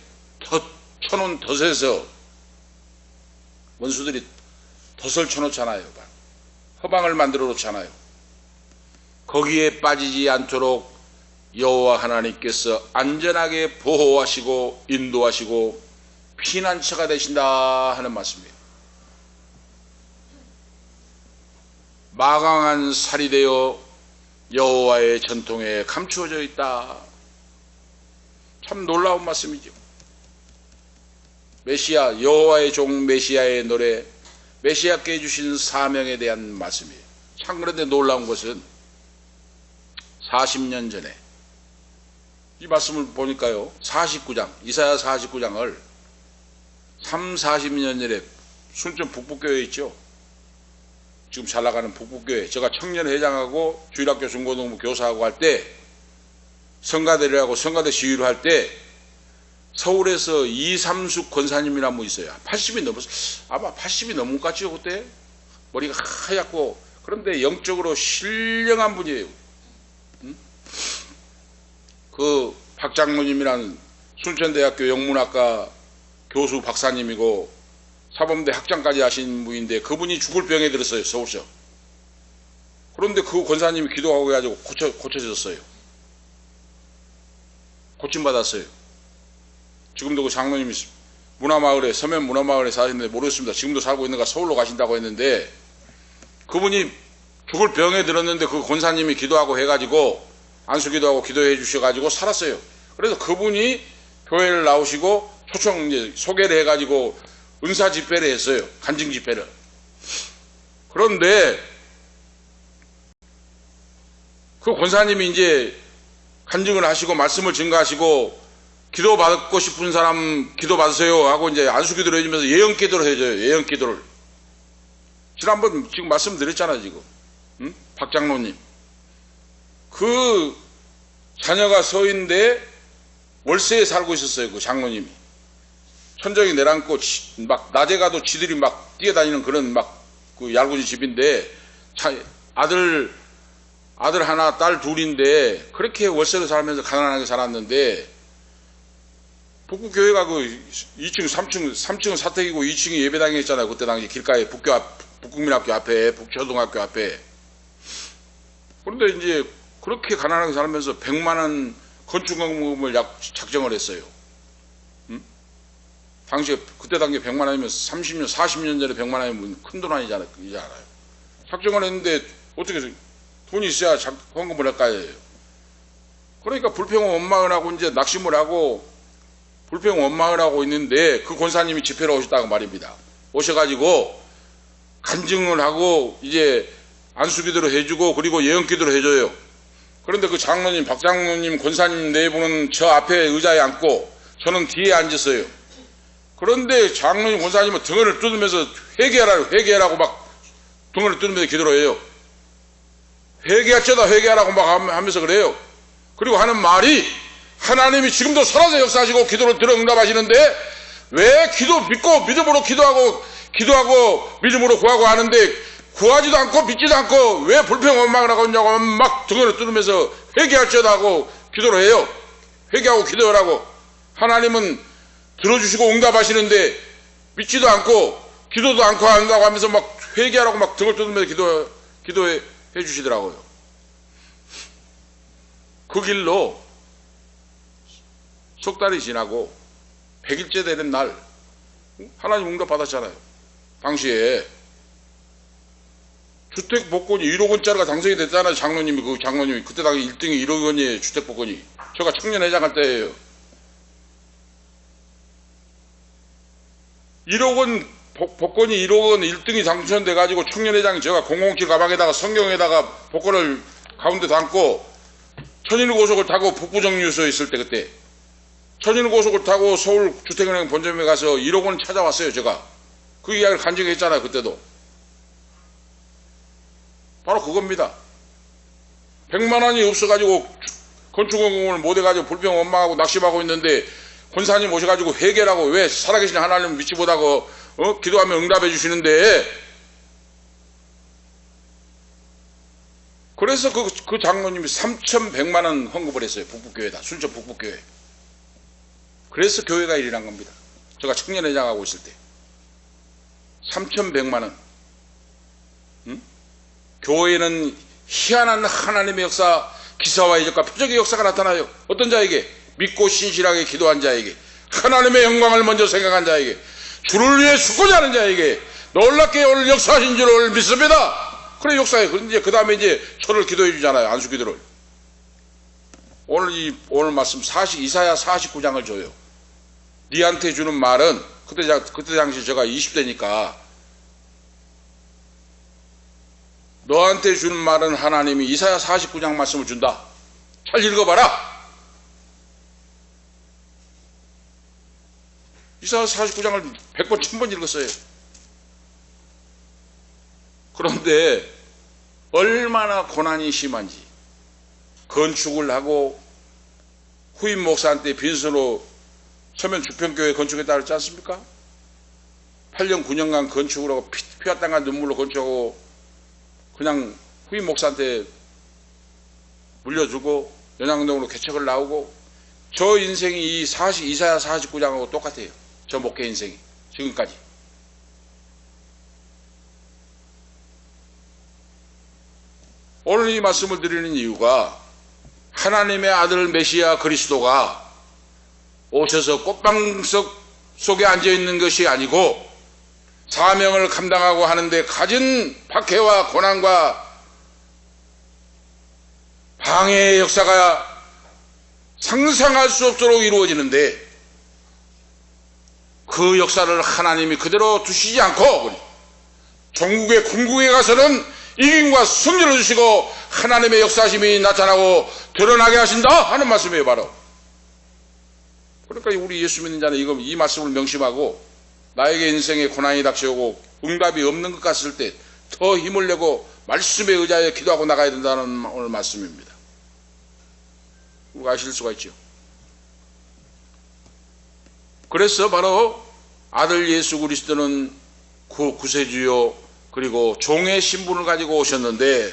쳐놓은 덫에서, 원수들이 덫을 쳐놓잖아요. 허방을 만들어 놓잖아요. 거기에 빠지지 않도록 여호와 하나님께서 안전하게 보호하시고 인도하시고 피난처가 되신다 하는 말씀이에요. 마강한 살이 되어 여호와의 전통에 감추어져 있다. 참 놀라운 말씀이죠. 메시아, 여호와의 종 메시아의 노래, 메시아께 주신 사명에 대한 말씀이에요. 참 그런데 놀라운 것은 40년 전에 이 말씀을 보니까요, 49장, 이사야 49장을 40년 전에 순천 북북교회 있죠. 지금 잘 나가는 북북교회, 제가 청년회장하고 주일학교 중고등부 교사하고 할 때, 성가대를 하고 성가대 시위를 할 때 서울에서 이삼숙 권사님이라는 분 있어요. 80이 넘었어. 아마 80이 넘은 것 같지요. 그때 머리가 하얗고, 그런데 영적으로 신령한 분이에요. 그 박장로님이라는 순천대학교 영문학과 교수 박사님이고 사범대 학장까지 하신 분인데, 그분이 죽을 병에 들었어요. 서울서. 그런데 그 권사님이 기도하고 해가지고 고쳐졌어요. 고침받았어요. 지금도 그 장로님이 문화마을에, 서면 문화마을에 사시는데 모르겠습니다. 지금도 살고 있는가, 서울로 가신다고 했는데, 그분이 죽을 병에 들었는데 그 권사님이 기도하고 해가지고 안수기도하고 기도해 주셔가지고 살았어요. 그래서 그분이 교회를 나오시고 초청 이제 소개를 해가지고 은사 집회를 했어요. 간증 집회를. 그런데 그 권사님이 이제 간증을 하시고 말씀을 증거하시고 기도 받고 싶은 사람 기도 받으세요 하고 이제 안수기도를 해주면서 예언기도를 해줘요. 예언기도를. 지난번 지금 말씀드렸잖아요. 지금 박장로님. 그 자녀가 서인데 월세에 살고 있었어요. 그 장로님이. 천정이 내려앉고 막 낮에 가도 지들이 막 뛰어다니는 그런 막 그 얄궂은 집인데, 아들 하나 딸 둘인데 그렇게 월세로 살면서 가난하게 살았는데, 북구교회가 그 2층, 3층은 사택이고 2층이 예배당이 있잖아요. 그때 당시 길가에 북국민학교 앞에, 북초등학교 앞에. 그런데 이제 그렇게 가난하게 살면서 100만 원 건축금을 작정을 했어요. 당시에 그때 당시에 100만 원이면 30년, 40년 전에 100만 원이면 큰 돈 아니잖아요. 작정을 했는데 어떻게 돈이 있어야 헌금을 할까요? 그러니까 불평원마을하고 이제 낙심을 하고 불평원마을하고 있는데 그 권사님이 집회로 오셨다고 말입니다. 오셔가지고 간증을 하고 이제 안수기도를 해주고 그리고 예언기도를 해줘요. 그런데 그 장로님, 박장로님, 권사님 네 분은 저 앞에 의자에 앉고 저는 뒤에 앉았어요. 그런데 장로님, 권사님은 등을 뜯으면서 회개하라고 막 등을 뜯으면서 기도를 해요. 회개하쩌다 회개하라고 막 하면서 그래요. 그리고 하는 말이 하나님이 지금도 살아서 역사하시고 기도를 들어 응답하시는데 왜 믿고 믿음으로 기도하고 믿음으로 구하고 하는데 구하지도 않고 믿지도 않고 왜 불평원망을 하고 있냐고 막 등을 뜯으면서 회개하쩌다 하고 기도를 해요. 회개하고 기도하라고. 하나님은 들어주시고 응답하시는데 믿지도 않고 기도도 않고 한다고 하면서 막 회개하라고 막 등을 뜯으면서 기도해 주시더라고요. 그 길로 석 달이 지나고 100일째 되는 날 하나님 응답 받았잖아요. 당시에 주택복권이 1억 원짜리가 당선이 됐잖아요. 장로님이 그때 당시 1등이 1억 원이에요. 주택복권이. 제가 청년회장 할 때예요. 1억 원 복권이 1억 원 1등이 당선돼가지고 청년회장이 제가 007 가방에다가 성경에다가 복권을 가운데 담고 천일고속을 타고 북부정류소에 있을 때 그때 천일고속을 타고 서울 주택은행 본점에 가서 1억 원 찾아왔어요. 제가 그 이야기를 간증했잖아요. 그때도 바로 그겁니다. 100만 원이 없어가지고 건축원금을 못해가지고 불평 원망하고 낙심하고 있는데 권사님 오셔가지고 회개라고 왜 살아계신 하나님 믿지 못하고 기도하면 응답해 주시는데 그래서 그 장로님이 3,100만 원 헌금을 했어요. 북부교회다. 순천 북부교회. 그래서 교회가 일어난 겁니다. 제가 청년회장하고 있을 때 3,100만 원. 교회는 희한한 하나님의 역사, 기사와 이적과 표적의 역사가 나타나요. 어떤 자에게? 믿고 신실하게 기도한 자에게, 하나님의 영광을 먼저 생각한 자에게, 주를 위해 죽고자 하는 자에게 놀랍게 오늘 역사하신 줄을 믿습니다. 그래 역사에. 그런데 그 다음에 이제 저를 기도해 주잖아요. 안수기도를. 오늘 말씀 이사야 49장을 줘요. 니한테 주는 말은 그때 당시 제가 20대니까 너한테 주는 말은 하나님이 이사야 49장 말씀을 준다. 잘 읽어봐라. 이사야 49장을 100번, 1000번 읽었어요. 그런데 얼마나 고난이 심한지 건축을 하고 후임 목사한테 빈손으로 서면 주평교회 건축했다 그랬지 않습니까? 8년, 9년간 건축을 하고 피와 땀과 눈물로 건축하고 그냥 후임 목사한테 물려주고 연양동으로 개척을 나오고 저 인생이 이사야 49장하고 똑같아요. 저 목회 인생이 지금까지. 오늘 이 말씀을 드리는 이유가 하나님의 아들 메시아 그리스도가 오셔서 꽃방 속에 앉아있는 것이 아니고 사명을 감당하고 하는데 가진 박해와 고난과 방해의 역사가 상상할 수 없도록 이루어지는데 그 역사를 하나님이 그대로 두시지 않고 전국에 궁극에 가서는 이김과 승리를 주시고 하나님의 역사심이 나타나고 드러나게 하신다 하는 말씀이에요. 바로 그러니까 우리 예수 믿는 자는 이 말씀을 명심하고 나에게 인생에 고난이 닥쳐오고 응답이 없는 것 같을 때 더 힘을 내고 말씀에 의지하여 기도하고 나가야 된다는 오늘 말씀입니다. 우리가 아실 수가 있죠. 그래서 바로 아들 예수 그리스도는 구세주요 그리고 종의 신분을 가지고 오셨는데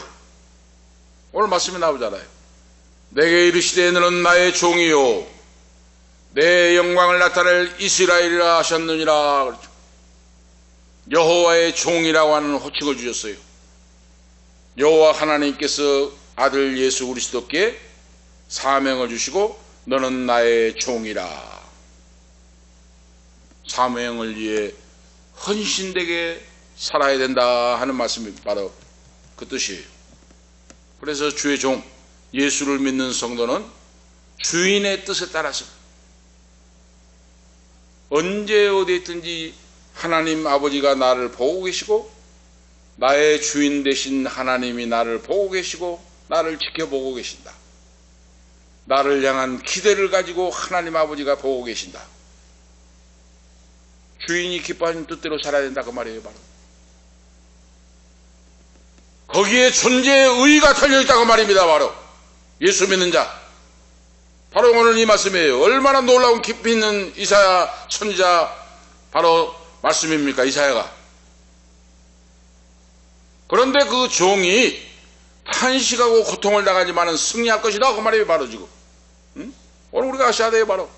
오늘 말씀이 나오잖아요. 내게 이르시되 너는 나의 종이요 내 영광을 나타낼 이스라엘이라 하셨느니라 그랬죠. 여호와의 종이라고 하는 호칭을 주셨어요. 여호와 하나님께서 아들 예수 그리스도께 사명을 주시고 너는 나의 종이라. 사명을 위해 헌신되게 살아야 된다 하는 말씀이 바로 그 뜻이에요. 그래서 주의 종, 예수를 믿는 성도는 주인의 뜻에 따라서 언제 어디에 있든지 하나님 아버지가 나를 보고 계시고 나의 주인 되신 하나님이 나를 보고 계시고 나를 지켜보고 계신다. 나를 향한 기대를 가지고 하나님 아버지가 보고 계신다. 주인이 기뻐하는 뜻대로 살아야 된다 그 말이에요. 바로 거기에 존재의 의의가 달려있다고 말입니다. 바로 예수 믿는 자, 바로 오늘 이 말씀이에요. 얼마나 놀라운 깊이 있는 이사야 선지자 바로 말씀입니까? 이사야가. 그런데 그 종이 탄식하고 고통을 당하지만은 승리할 것이다 그 말이에요. 바로 지금 오늘 우리가 아셔야 돼요. 바로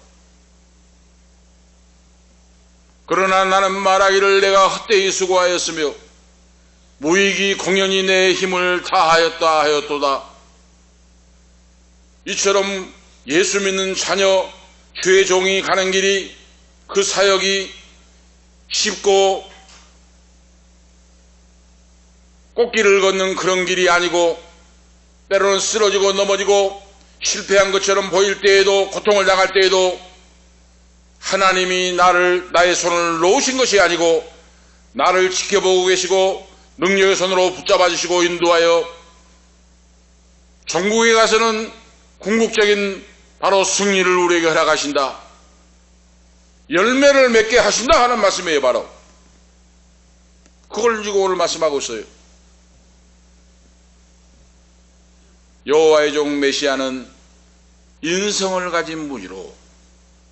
그러나 나는 말하기를 내가 헛되이 수고하였으며 무익이 공연히 내 힘을 다하였다 하였도다. 이처럼 예수 믿는 자녀, 주의 종이 가는 길이, 그 사역이 쉽고 꽃길을 걷는 그런 길이 아니고 때로는 쓰러지고 넘어지고 실패한 것처럼 보일 때에도, 고통을 당할 때에도 하나님이 나의 손을 놓으신 것이 아니고 나를 지켜보고 계시고 능력의 손으로 붙잡아 주시고 인도하여 전국에 가서는 궁극적인 바로 승리를 우리에게 허락하신다. 열매를 맺게 하신다 하는 말씀이에요. 바로 그걸 가지고 오늘 말씀하고 있어요. 여호와의 종 메시아는 인성을 가진 무지로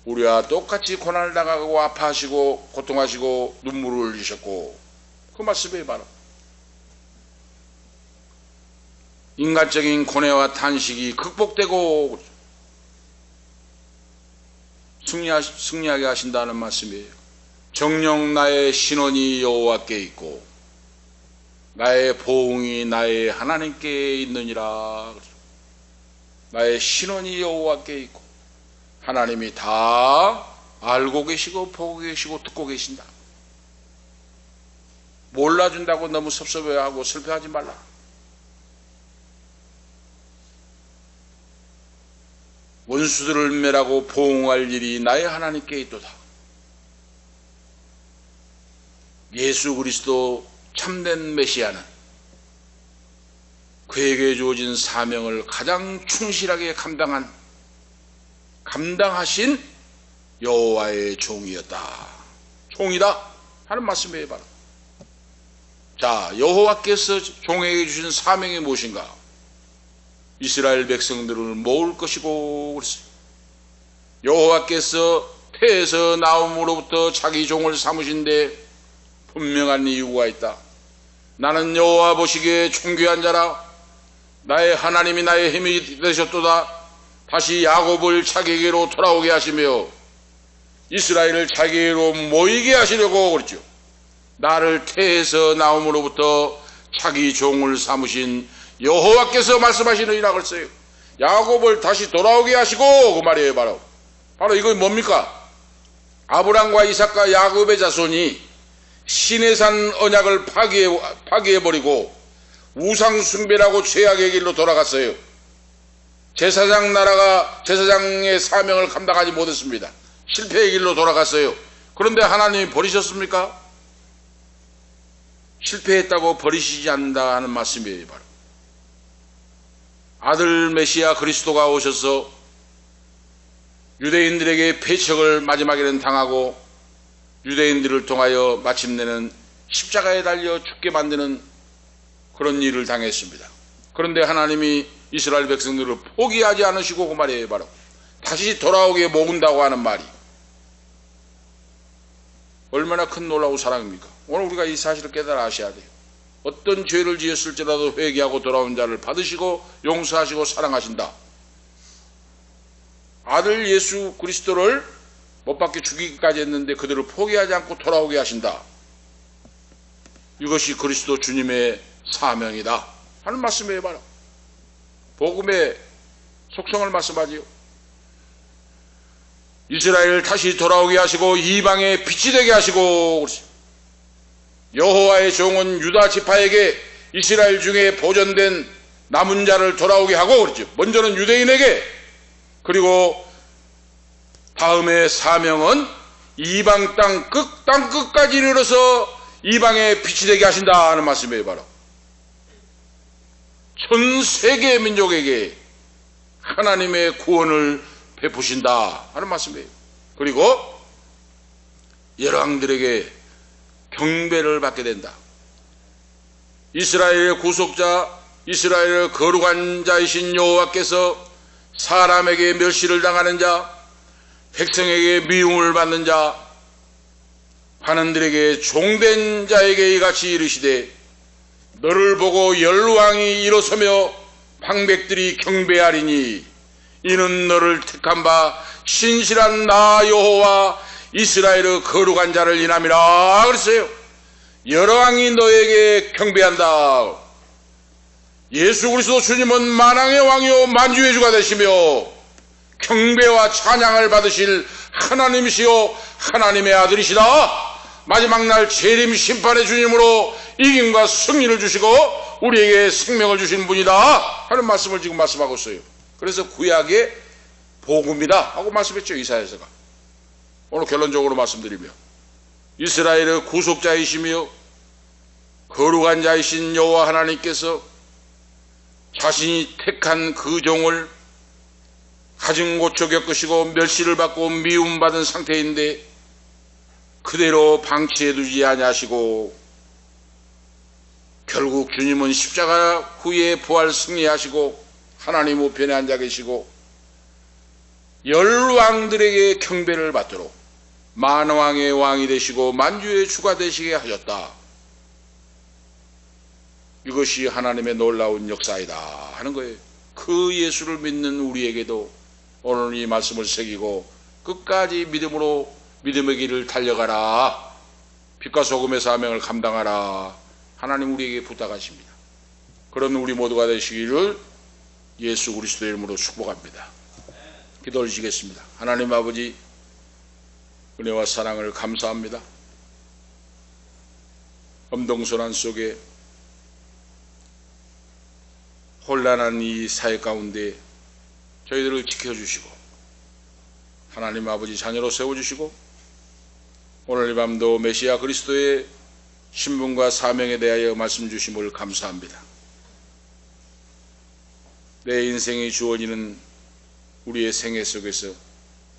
우리와 똑같이 고난을 당하고 아파하시고 고통하시고 눈물을 흘리셨고 그 말씀이에요. 바로 인간적인 고뇌와 탄식이 극복되고 승리하게 하신다는 말씀이에요. 정녕 나의 신원이 여호와께 있고 나의 보응이 나의 하나님께 있느니라. 나의 신원이 여호와께 있고 하나님이 다 알고 계시고 보고 계시고 듣고 계신다. 몰라준다고 너무 섭섭해하고 슬퍼하지 말라. 원수들을 멸하고 보응할 일이 나의 하나님께 있도다. 예수 그리스도 참된 메시아는 그에게 주어진 사명을 가장 충실하게 감당하신 여호와의 종이었다. 종이다 하는 말씀이에요. 바로 자, 여호와께서 종에게 주신 사명이 무엇인가? 이스라엘 백성들을 모을 것이고 그랬어요. 여호와께서 태에서 나옴으로부터 자기 종을 삼으신데 분명한 이유가 있다. 나는 여호와 보시기에 존귀한 자라. 나의 하나님이 나의 힘이 되셨도다. 다시 야곱을 자기에게로 돌아오게 하시며 이스라엘을 자기에게로 모이게 하시려고 그랬죠. 나를 태에서 나옴으로부터 자기 종을 삼으신 여호와께서 말씀하시느니라 그랬어요. 야곱을 다시 돌아오게 하시고 그 말이에요. 바로 이거 뭡니까? 아브람과 이삭과 야곱의 자손이 시내산 언약을 파기해버리고 우상 숭배라고 죄악의 길로 돌아갔어요. 제사장의 사명을 감당하지 못했습니다. 실패의 길로 돌아갔어요. 그런데 하나님이 버리셨습니까? 실패했다고 버리시지 않는다 하는 말씀이에요. 바로 아들 메시아 그리스도가 오셔서 유대인들에게 배척을 마지막에는 당하고 유대인들을 통하여 마침내는 십자가에 달려 죽게 만드는 그런 일을 당했습니다. 그런데 하나님이 이스라엘 백성들을 포기하지 않으시고 그 말이에요. 바로 다시 돌아오게 모은다고 하는 말이 얼마나 큰 놀라운 사랑입니까? 오늘 우리가 이 사실을 깨달아 아셔야 돼요. 어떤 죄를 지었을지라도 회개하고 돌아온 자를 받으시고 용서하시고 사랑하신다. 아들 예수 그리스도를 못 박혀 죽이기까지 했는데 그들을 포기하지 않고 돌아오게 하신다. 이것이 그리스도 주님의 사명이다 하는 말씀이에요. 바로 복음의 속성을 말씀하지요. 이스라엘을 다시 돌아오게 하시고 이방의 빛이 되게 하시고, 여호와의 종은 유다 지파에게 이스라엘 중에 보존된 남은 자를 돌아오게 하고 그랬죠. 먼저는 유대인에게, 그리고 다음의 사명은 이방 땅 끝까지 이르러서 이방의 빛이 되게 하신다 하는 말씀이에요. 바로 전 세계 민족에게 하나님의 구원을 베푸신다 하는 말씀이에요. 그리고 열왕들에게 경배를 받게 된다. 이스라엘의 구속자, 이스라엘의 거룩한 자이신 여호와께서 사람에게 멸시를 당하는 자, 백성에게 미움을 받는 자, 하나님들에게 종된 자에게 이같이 이르시되 너를 보고 열왕이 일어서며 방백들이 경배하리니 이는 너를 택한 바 신실한 나 여호와 이스라엘의 거룩한 자를 인함이라 그랬어요. 열왕이 너에게 경배한다. 예수 그리스도 주님은 만왕의 왕이요 만주의 주가 되시며 경배와 찬양을 받으실 하나님이시요 하나님의 아들이시다. 마지막 날 재림 심판의 주님으로 이김과 승리를 주시고 우리에게 생명을 주신 분이다 하는 말씀을 지금 말씀하고 있어요. 그래서 구약의 복음이다 하고 말씀했죠. 이사야서가. 오늘 결론적으로 말씀드리며 이스라엘의 구속자이시며 거룩한 자이신 여호와 하나님께서 자신이 택한 그 종을 가증 고쳐 겪으시고 멸시를 받고 미움받은 상태인데 그대로 방치해 두지 아니하시고 결국 주님은 십자가 후에 부활 승리하시고 하나님 우편에 앉아 계시고 열왕들에게 경배를 받도록 만왕의 왕이 되시고 만주의 주가 되시게 하셨다. 이것이 하나님의 놀라운 역사이다 하는 거예요. 그 예수를 믿는 우리에게도 오늘 이 말씀을 새기고 끝까지 믿음으로 믿음의 길을 달려가라. 빛과 소금의 사명을 감당하라. 하나님 우리에게 부탁하십니다. 그런 우리 모두가 되시기를 예수 그리스도의 이름으로 축복합니다. 기도 올리시겠습니다. 하나님 아버지, 은혜와 사랑을 감사합니다. 엄동선한 속에 혼란한 이 사회 가운데 저희들을 지켜주시고 하나님 아버지 자녀로 세워주시고 오늘 이 밤도 메시아 그리스도의 신분과 사명에 대하여 말씀 주심을 감사합니다. 내 인생의 주어지는 우리의 생애 속에서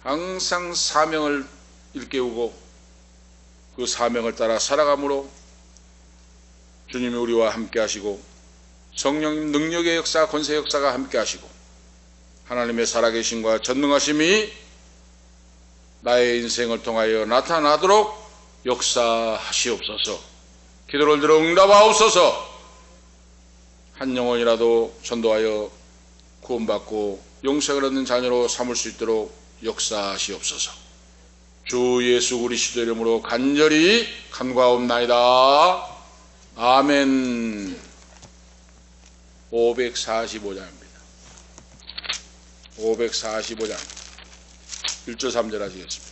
항상 사명을 일깨우고 그 사명을 따라 살아감으로 주님이 우리와 함께 하시고 성령님 능력의 역사, 권세 역사가 함께 하시고 하나님의 살아계심과 전능하심이 나의 인생을 통하여 나타나도록 역사하시옵소서. 기도를 들어 응답하옵소서. 한 영혼이라도 전도하여 구원받고 영생을 얻는 자녀로 삼을 수 있도록 역사하시옵소서. 주 예수 그리스도 이름으로 간절히 간구하옵나이다. 아멘. 545장입니다. 545장 1절 3절 하시겠습니다.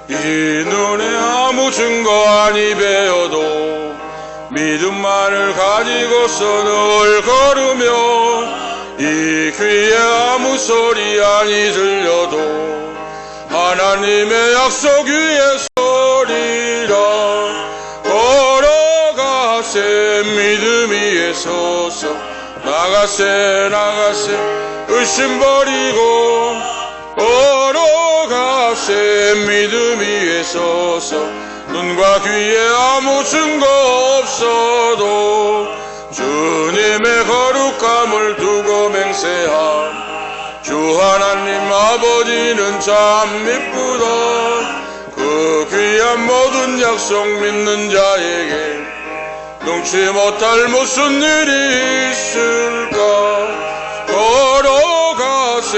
이 눈에 아무 증거 아니 배어도 믿음만을 가지고서 늘 걸으며 이 귀에 아무 소리 아니 들려도 하나님의 약속 위에 서리라. 걸어가세 믿음 위에 서서 나가세 의심 버리고 걸어가세 믿음 위에 서서 눈과 귀에 아무 증거 없어도 주님의 거룩함을 두고 맹세함. 주 하나님 아버지는 참 미쁘다. 그 귀한 모든 약속 믿는 자에게 능치 못할 무슨 일이 있을까. 걸어가세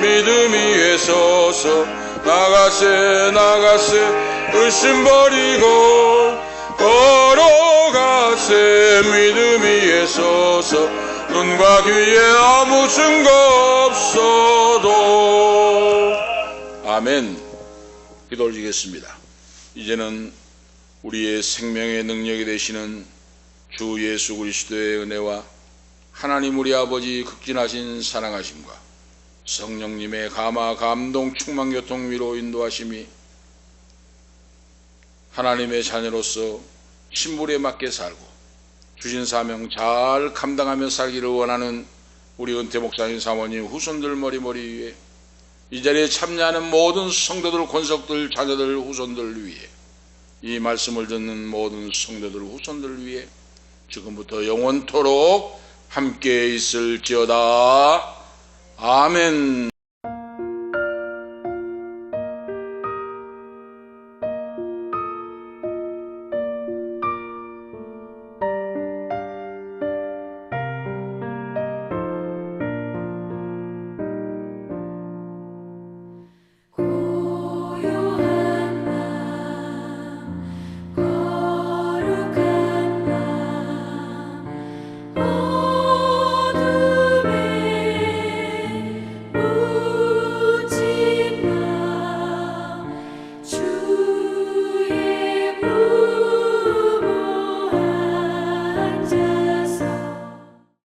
믿음 위에 서서 나가세 의심 버리고 걸어가세 믿음 위에 서서 눈과 귀에 아무 증거 없어도. 아멘. 기도 올리겠습니다. 이제는 우리의 생명의 능력이 되시는 주 예수 그리스도의 은혜와 하나님 우리 아버지 극진하신 사랑하심과 성령님의 감화 감동 충만 교통 위로 인도하심이 하나님의 자녀로서 신분에 맞게 살고 주신 사명 잘 감당하며 살기를 원하는 우리 은퇴 목사님 사모님 후손들 머리머리 위에 이 자리에 참여하는 모든 성도들 권속들 자녀들 후손들 위에 이 말씀을 듣는 모든 성도들 후손들 위에 지금부터 영원토록 함께 있을지어다. 아멘.